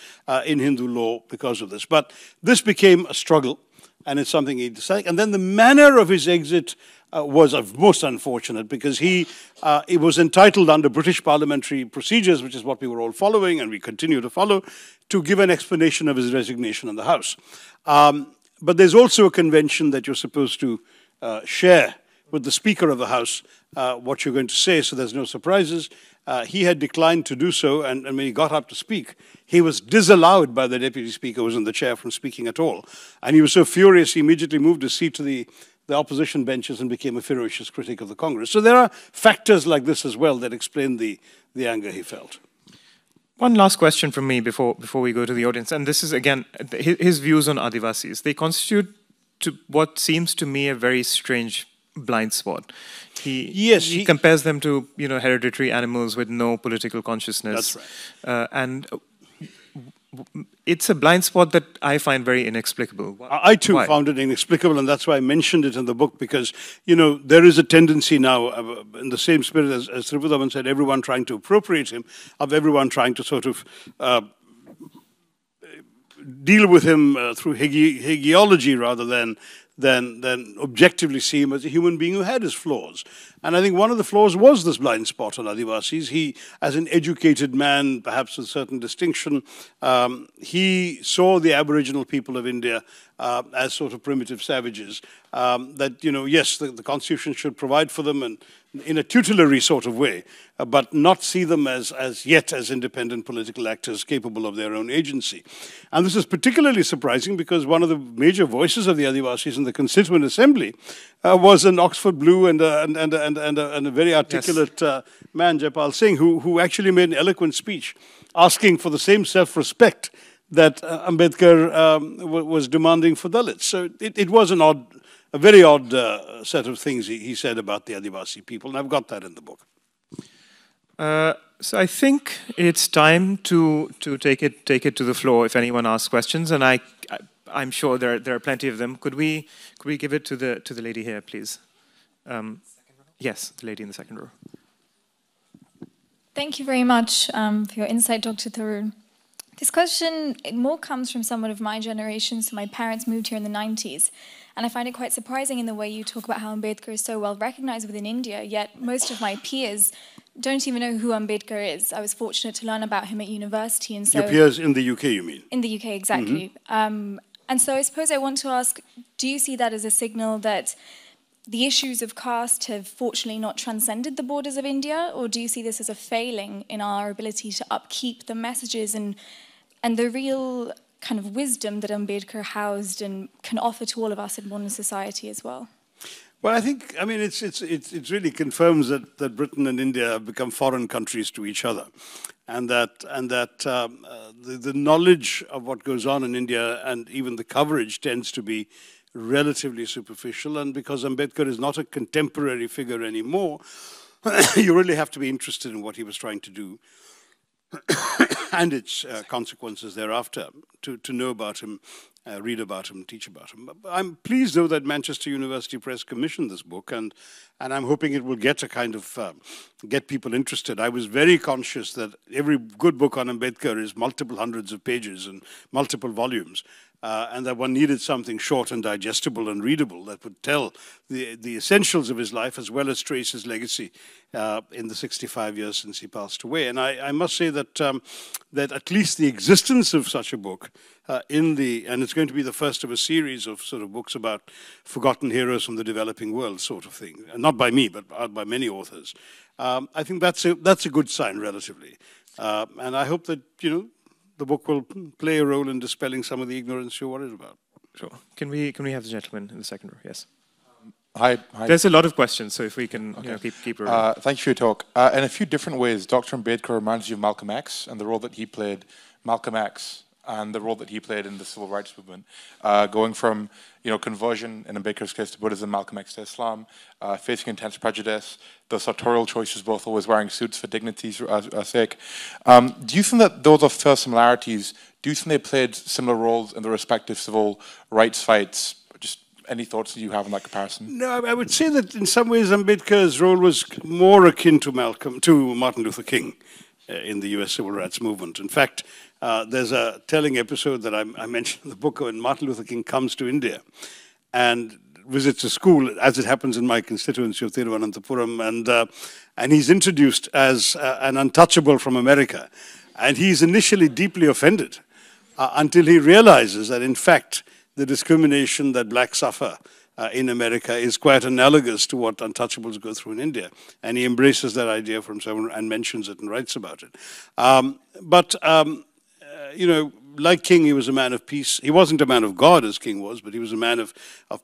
in Hindu law because of this. But this became a struggle, and it's something he decided. And then the manner of his exit was most unfortunate, because he was entitled under British parliamentary procedures, which is what we were all following and we continue to follow, to give an explanation of his resignation in the House. But there's also a convention that you're supposed to share with the Speaker of the House what you're going to say, so there's no surprises. He had declined to do so, and when he got up to speak, he was disallowed by the Deputy Speaker, who was in the chair, from speaking at all. And he was so furious, he immediately moved his seat to the opposition benches and became a ferocious critic of the Congress. So there are factors like this as well that explain the anger he felt. One last question from me before we go to the audience, and this is, again, his views on Adivasis. They constitute what seems to me a very strange blind spot. Yes, He compares them to, you know, hereditary animals with no political consciousness. That's right. And it's a blind spot that I find very inexplicable. I too found it inexplicable, and that's why I mentioned it in the book, because, you know, there is a tendency now, in the same spirit as Tripurdaman said, everyone trying to appropriate him, of everyone trying to sort of deal with him through hagiology rather than objectively see him as a human being who had his flaws. And I think one of the flaws was this blind spot on Adivasis. He, as an educated man, perhaps with certain distinction, he saw the Aboriginal people of India as sort of primitive savages. That, you know, yes, the Constitution should provide for them and in a tutelary sort of way, but not see them as yet as independent political actors capable of their own agency. And this is particularly surprising because one of the major voices of the Adivasis in the Constituent Assembly was an Oxford Blue and a very articulate man, Jaipal Singh, who actually made an eloquent speech asking for the same self-respect that Ambedkar was demanding for Dalits. So it was a very odd set of things he said about the Adivasi people, and I've got that in the book. So I think it's time to take it to the floor if anyone asks questions, and I'm sure there are plenty of them. Could we give it to the lady here, please? Yes, the lady in the second row. Thank you very much for your insight, Dr. Tharoor. This question more comes from someone of my generation, so my parents moved here in the 90s. And I find it quite surprising in the way you talk about how Ambedkar is so well recognized within India, yet most of my peers don't even know who Ambedkar is. I was fortunate to learn about him at university. And so your peers in the UK, you mean? In the UK, exactly. Mm-hmm. And so I suppose I want to ask, do you see that as a signal that the issues of caste have fortunately not transcended the borders of India, or do you see this as a failing in our ability to upkeep the messages and the real kind of wisdom that Ambedkar housed and can offer to all of us in modern society as well? Well, I think, I mean, it really confirms that Britain and India have become foreign countries to each other, and that the knowledge of what goes on in India and even the coverage tends to be relatively superficial. And because Ambedkar is not a contemporary figure anymore, you really have to be interested in what he was trying to do and its consequences thereafter to know about him, read about him, teach about him. I'm pleased, though, that Manchester University Press commissioned this book, and I'm hoping it will get a kind of, get people interested. I was very conscious that every good book on Ambedkar is multiple hundreds of pages and multiple volumes, and that one needed something short and digestible and readable that would tell the essentials of his life as well as trace his legacy in the 65 years since he passed away. And I must say that that at least the existence of such a book and it's going to be the first of a series of sort of books about forgotten heroes from the developing world sort of thing, not by me, but by many authors. I think that's a good sign relatively. And I hope that, you know, the book will play a role in dispelling some of the ignorance you're worried about. Sure. Can we have the gentleman in the second row? Yes. Hi. There's a lot of questions, so if we can keep rolling. Thank you for your talk. In a few different ways, Dr. Ambedkar reminds you of Malcolm X and the role that he played, Malcolm X, and the role that he played in the civil rights movement, going from conversion in Ambedkar's case to Buddhism, Malcolm X to Islam, facing intense prejudice, the sartorial choices, both always wearing suits for dignity's sake. Do you think that those are fair similarities? Do you think they played similar roles in the respective civil rights fights? Just any thoughts that you have on that comparison? No, I would say that in some ways Ambedkar's role was more akin to Martin Luther King in the US civil rights movement. In fact, there's a telling episode that I mentioned in the book when Martin Luther King comes to India and visits a school, as it happens in my constituency of Thiruvananthapuram, and he's introduced as an untouchable from America. And he's initially deeply offended until he realizes that, in fact, the discrimination that blacks suffer in America is quite analogous to what untouchables go through in India. And he embraces that idea from someone and mentions it and writes about it. like King, he was a man of peace. He wasn't a man of God as King was, but he was a man of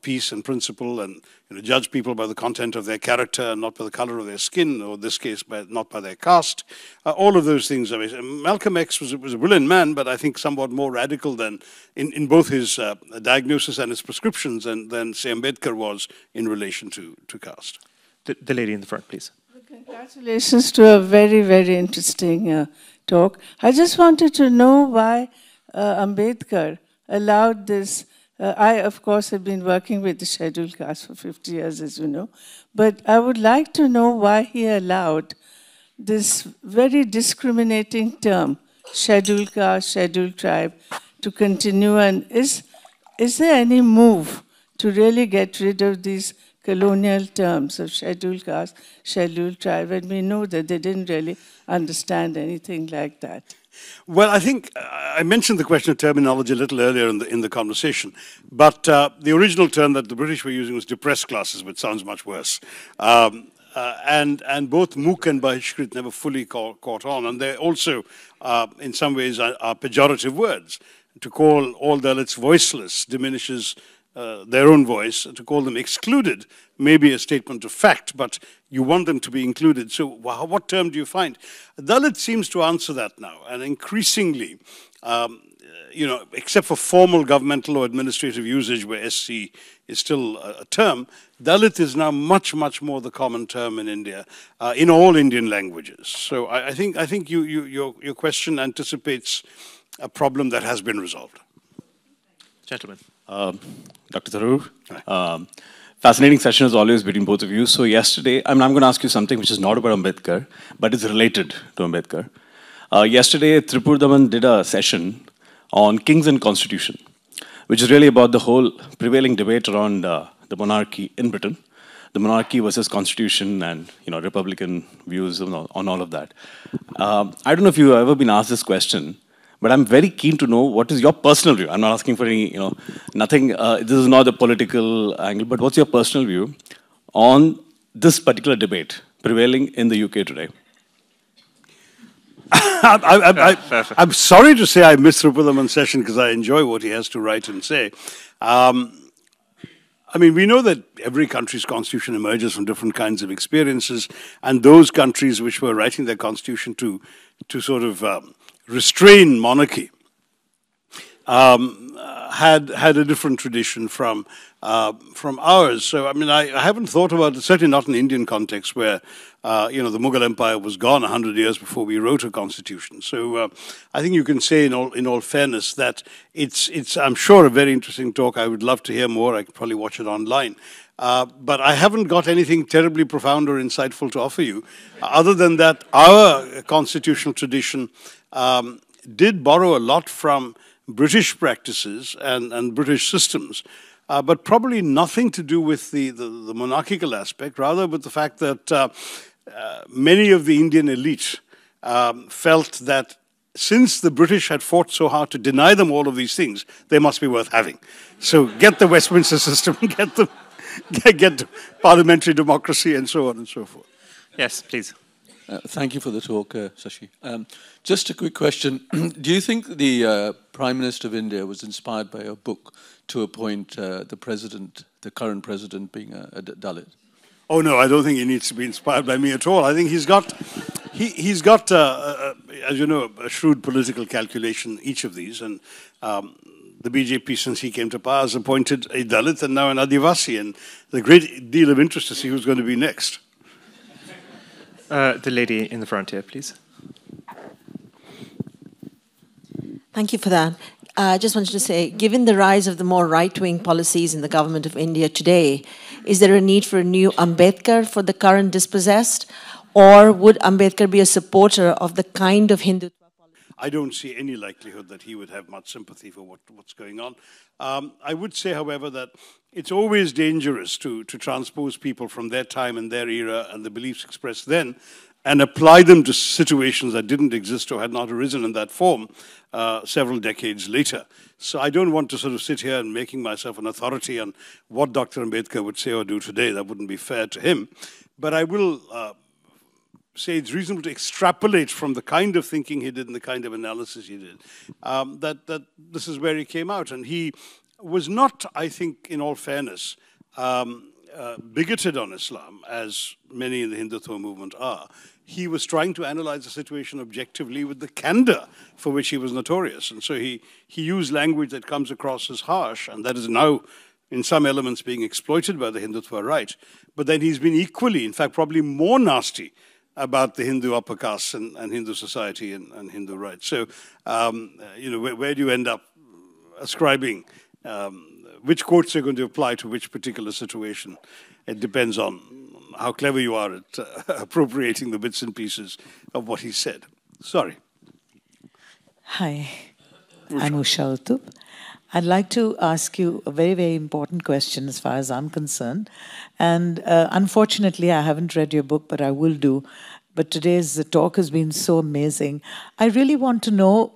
peace and principle, and judged people by the content of their character and not by the color of their skin, or in this case, not by their caste. All of those things. Malcolm X was a brilliant man, but I think somewhat more radical than in both his diagnosis and his prescriptions than say Ambedkar was in relation to caste. The lady in the front, please. Congratulations to a very, very interesting talk. I just wanted to know why Ambedkar allowed this. I, of course, have been working with the scheduled caste for 50 years, as you know. But I would like to know why he allowed this very discriminating term, scheduled caste, scheduled tribe, to continue. And is there any move to really get rid of these colonial terms of scheduled caste, scheduled tribe? And we know that they didn't really understand anything like that. Well, I think I mentioned the question of terminology a little earlier in the conversation, but the original term that the British were using was depressed classes, which sounds much worse. And both Mook and Bahishkrit never fully caught on, and they also, in some ways, are pejorative words. To call all Dalits voiceless diminishes their own voice. To call them excluded may be a statement of fact, but you want them to be included. So what term do you find? Dalit seems to answer that now, and increasingly, except for formal governmental or administrative usage where SC is still a term, Dalit is now much, much more the common term in India, in all Indian languages. So I think your question anticipates a problem that has been resolved. Gentlemen. Dr. Tharoor, fascinating session as always between both of you. So yesterday, I'm going to ask you something which is not about Ambedkar, but is related to Ambedkar. Yesterday, Tripurdaman did a session on kings and constitution, which is really about the whole prevailing debate around the monarchy in Britain, the monarchy versus constitution and republican views on all of that. I don't know if you've ever been asked this question, but I'm very keen to know what is your personal view. I'm not asking for any, nothing, this is not a political angle, but what's your personal view on this particular debate prevailing in the UK today? I'm sorry to say I missed Tripurdaman's session because I enjoy what he has to write and say. We know that every country's constitution emerges from different kinds of experiences, and those countries which were writing their constitution to sort of restrain monarchy had a different tradition from ours. So I haven't thought about it, certainly not in the Indian context where the Mughal Empire was gone 100 years before we wrote a constitution. So I think you can say in all fairness that it's I'm sure a very interesting talk. I would love to hear more. I could probably watch it online. But I haven't got anything terribly profound or insightful to offer you, other than that our constitutional tradition did borrow a lot from British practices and British systems, but probably nothing to do with the monarchical aspect, rather with the fact that many of the Indian elite felt that since the British had fought so hard to deny them all of these things, they must be worth having. So get the Westminster system, get parliamentary democracy, and so on and so forth. Yes, please. Thank you for the talk, Shashi. Just a quick question. Do you think the Prime Minister of India was inspired by a book to appoint the current president being a Dalit? Oh no, I don't think he needs to be inspired by me at all. I think he's got, as you know, a shrewd political calculation, each of these, and the BJP, since he came to power, has appointed a Dalit and now an Adivasi, and there's a great deal of interest to see who's going to be next. The lady in the front here, please. Thank you for that. I just wanted to say, given the rise of the more right-wing policies in the government of India today, is there a need for a new Ambedkar for the current dispossessed? Or would Ambedkar be a supporter of the kind of Hindutva policy? I don't see any likelihood that he would have much sympathy for what's going on. I would say, however, that it's always dangerous to transpose people from their time and their era and the beliefs expressed then and apply them to situations that didn't exist or had not arisen in that form several decades later. So I don't want to sort of sit here and making myself an authority on what Dr. Ambedkar would say or do today. That wouldn't be fair to him. But I will say it's reasonable to extrapolate from the kind of thinking he did and the kind of analysis he did, that this is where he came out. And he was not, I think, in all fairness, bigoted on Islam, as many in the Hindutva movement are. He was trying to analyze the situation objectively with the candor for which he was notorious. And so he used language that comes across as harsh, and that is now, in some elements, being exploited by the Hindutva right. But then he's been equally, in fact, probably more nasty about the Hindu upper castes and Hindu society and Hindu rights. So, you know, where do you end up ascribing which quotes are going to apply to which particular situation? It depends on how clever you are at appropriating the bits and pieces of what he said. Sorry. Hi, I'm Usha Uthup. I'd like to ask you a very, very important question as far as I'm concerned. And unfortunately, I haven't read your book, but I will do. But today's talk has been so amazing. I really want to know,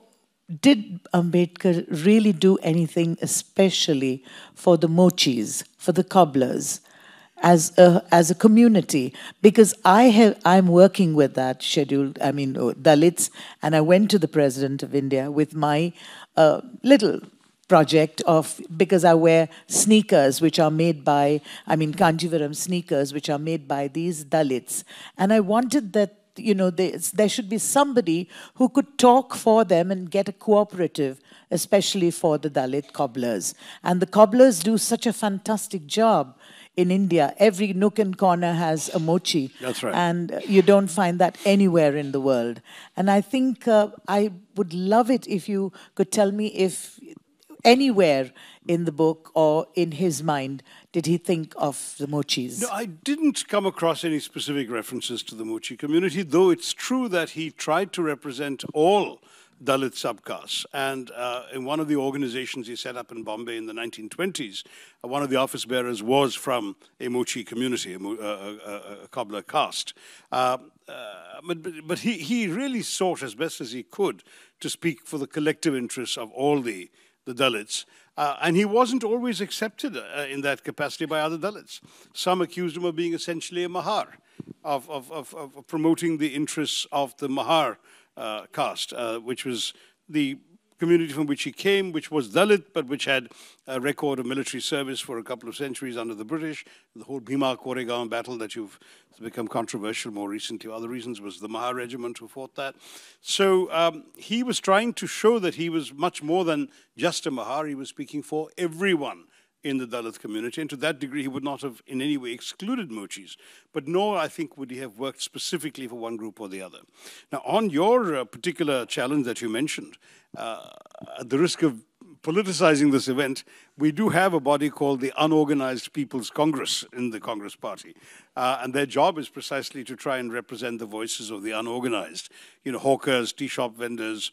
did Ambedkar really do anything especially for the mochis, for the cobblers, as a community? Because I'm working with that Dalits, and I went to the President of India with my little project of, because I wear sneakers which are made by, Kanjivaram sneakers which are made by these Dalits. And I wanted that, you know, there should be somebody who could talk for them and get a cooperative, especially for the Dalit cobblers. And the cobblers do such a fantastic job in India. Every nook and corner has a mochi. That's right. And you don't find that anywhere in the world. And I think I would love it if you could tell me if anywhere in the book or in his mind did he think of the mochis? No, I didn't come across any specific references to the mochi community, though it's true that he tried to represent all Dalit subcastes. And in one of the organizations he set up in Bombay in the 1920s, one of the office bearers was from a mochi community, a cobbler caste. But he really sought as best as he could to speak for the collective interests of all the Dalits. And he wasn't always accepted in that capacity by other Dalits. Some accused him of being essentially a Mahar, of promoting the interests of the Mahar caste, which was the community from which he came, which was Dalit, but which had a record of military service for a couple of centuries under the British. The whole Bhima-Koregaon battle that you've become controversial more recently, other reasons, was the Mahar regiment who fought that. So he was trying to show that he was much more than just a Mahar. He was speaking for everyone in the Dalit community, and to that degree he would not have in any way excluded mochis, but nor, I think, would he have worked specifically for one group or the other. Now, on your particular challenge that you mentioned, at the risk of politicizing this event, we do have a body called the Unorganized People's Congress in the Congress Party, and their job is precisely to try and represent the voices of the unorganized, you know, hawkers, tea shop vendors,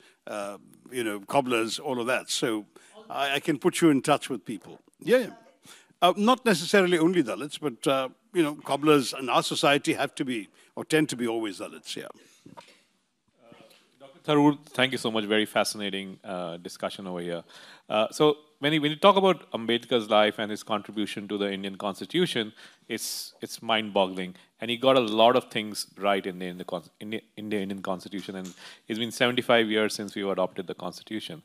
you know, cobblers, all of that. So I can put you in touch with people. Yeah, not necessarily only Dalits, but, you know, cobblers in our society have to be, or tend to be always Dalits, yeah. Dr. Tharoor, thank you so much. Very fascinating discussion over here. So when you talk about Ambedkar's life and his contribution to the Indian Constitution, it's mind-boggling. And he got a lot of things right in the Indian Constitution. And it's been 75 years since we adopted the Constitution.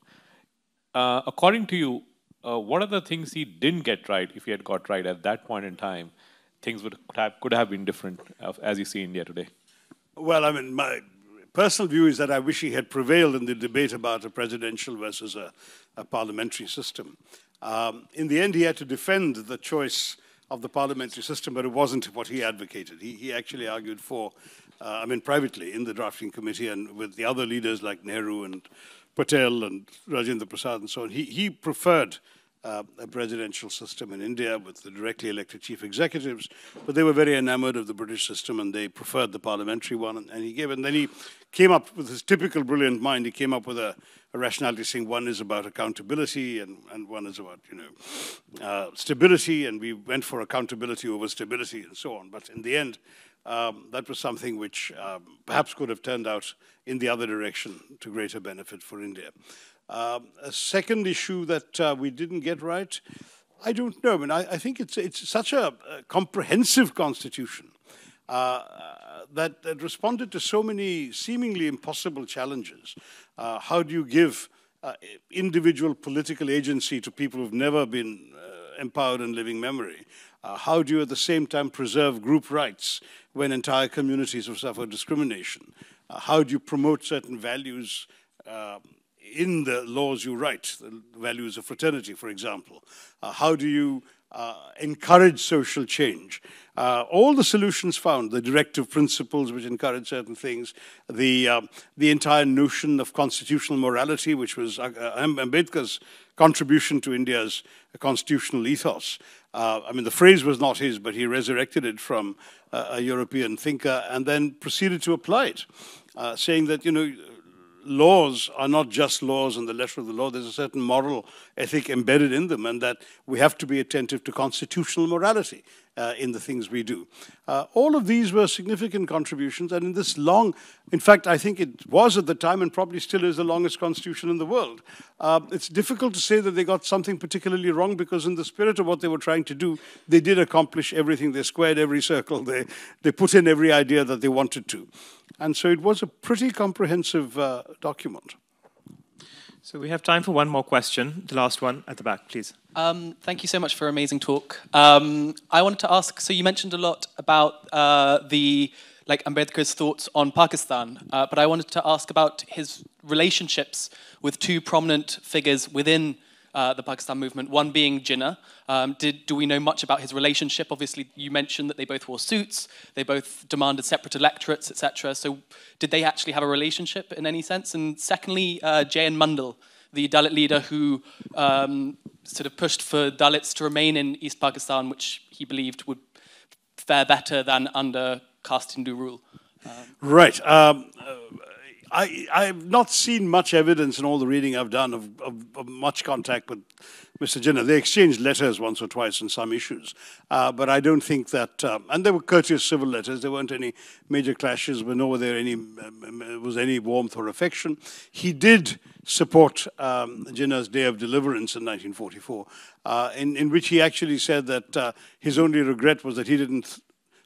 According to you, what are the things he didn't get right? If he had got right at that point in time, things could have been different as you see India today. Well, I mean, my personal view is that I wish he had prevailed in the debate about a presidential versus a parliamentary system. In the end, he had to defend the choice of the parliamentary system, but it wasn't what he advocated. He actually argued for, I mean, privately in the drafting committee and with the other leaders like Nehru and Patel and Rajendra Prasad and so on. He preferred a presidential system in India with the directly elected chief executives, but they were very enamored of the British system and they preferred the parliamentary one. And then he came up with his typical brilliant mind. He came up with a rationality saying one is about accountability and one is about, you know, stability, and we went for accountability over stability and so on. But in the end, that was something which perhaps could have turned out in the other direction to greater benefit for India. A second issue that we didn't get right, I don't know. I mean, I think it's such a comprehensive constitution that responded to so many seemingly impossible challenges. How do you give individual political agency to people who've never been empowered in living memory? How do you at the same time preserve group rights when entire communities have suffered discrimination? How do you promote certain values in the laws you write, the values of fraternity, for example? How do you encourage social change? All the solutions found, the directive principles which encourage certain things, the entire notion of constitutional morality, which was Ambedkar's contribution to India's constitutional ethos. I mean, the phrase was not his, but he resurrected it from a European thinker and then proceeded to apply it, saying that, you know, laws are not just laws in the letter of the law. There's a certain moral ethic embedded in them, and that we have to be attentive to constitutional morality in the things we do. All of these were significant contributions, and in this long, in fact, I think it was at the time and probably still is the longest constitution in the world. It's difficult to say that they got something particularly wrong, because in the spirit of what they were trying to do, they did accomplish everything. They squared every circle. They put in every idea that they wanted to. And so it was a pretty comprehensive document. So we have time for one more question. The last one at the back, please. Thank you so much for an amazing talk. I wanted to ask, so you mentioned a lot about Ambedkar's thoughts on Pakistan, but I wanted to ask about his relationships with two prominent figures within the Pakistan movement, one being Jinnah. Do we know much about his relationship? Obviously, you mentioned that they both wore suits, they both demanded separate electorates, etc. So did they actually have a relationship in any sense? And secondly, J.N. Mandal, the Dalit leader who sort of pushed for Dalits to remain in East Pakistan, which he believed would fare better than under caste Hindu rule. Right. I've not seen much evidence in all the reading I've done of much contact with Mr. Jinnah. They exchanged letters once or twice on some issues, but I don't think that, and there were courteous civil letters, there weren't any major clashes, but nor were there was any warmth or affection. He did support Jinnah's Day of Deliverance in 1944, in which he actually said that his only regret was that he didn't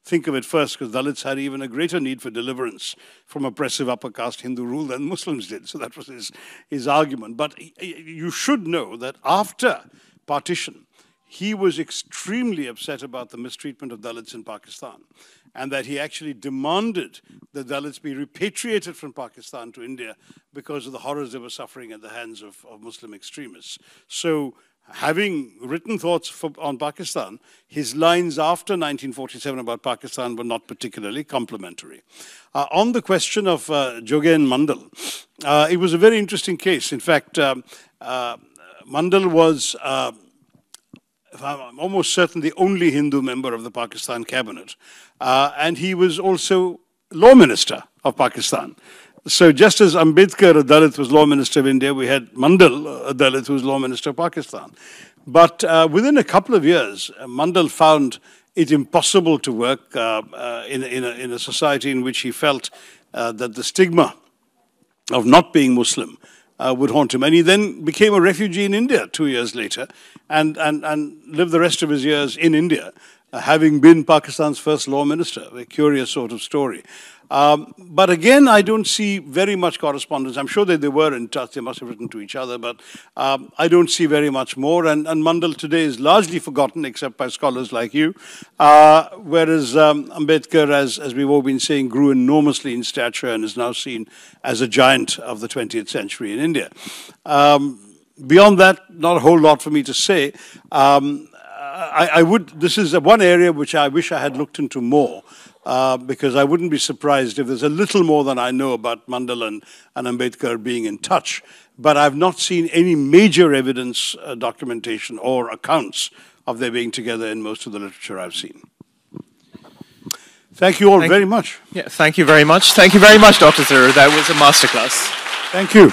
think of it first, because Dalits had even a greater need for deliverance from oppressive upper caste Hindu rule than Muslims did. So that was his argument. But you should know that after partition, he was extremely upset about the mistreatment of Dalits in Pakistan, and that he actually demanded that Dalits be repatriated from Pakistan to India because of the horrors they were suffering at the hands of Muslim extremists. So, having written thoughts on Pakistan, his lines after 1947 about Pakistan were not particularly complimentary. On the question of J.N. Mandal, it was a very interesting case. In fact, Mandal was, I'm almost certain, the only Hindu member of the Pakistan cabinet. And he was also law minister of Pakistan. So just as Ambedkar, a Dalit, was Law Minister of India, we had Mandal, a Dalit, who was Law Minister of Pakistan. But within a couple of years, Mandal found it impossible to work in a society in which he felt that the stigma of not being Muslim would haunt him. And he then became a refugee in India 2 years later and lived the rest of his years in India, having been Pakistan's first law minister. A curious sort of story. But again, I don't see very much correspondence. I'm sure that they were in touch, they must have written to each other, but I don't see very much more. And Mandal today is largely forgotten, except by scholars like you, whereas Ambedkar, as we've all been saying, grew enormously in stature and is now seen as a giant of the 20th century in India. Beyond that, not a whole lot for me to say. This is one area which I wish I had looked into more, because I wouldn't be surprised if there's a little more than I know about Mandal and Ambedkar being in touch. But I've not seen any major evidence, documentation, or accounts of their being together in most of the literature I've seen. Thank you all very much. Yeah, thank you very much. Thank you very much, Dr. Tharoor. That was a masterclass. Thank you.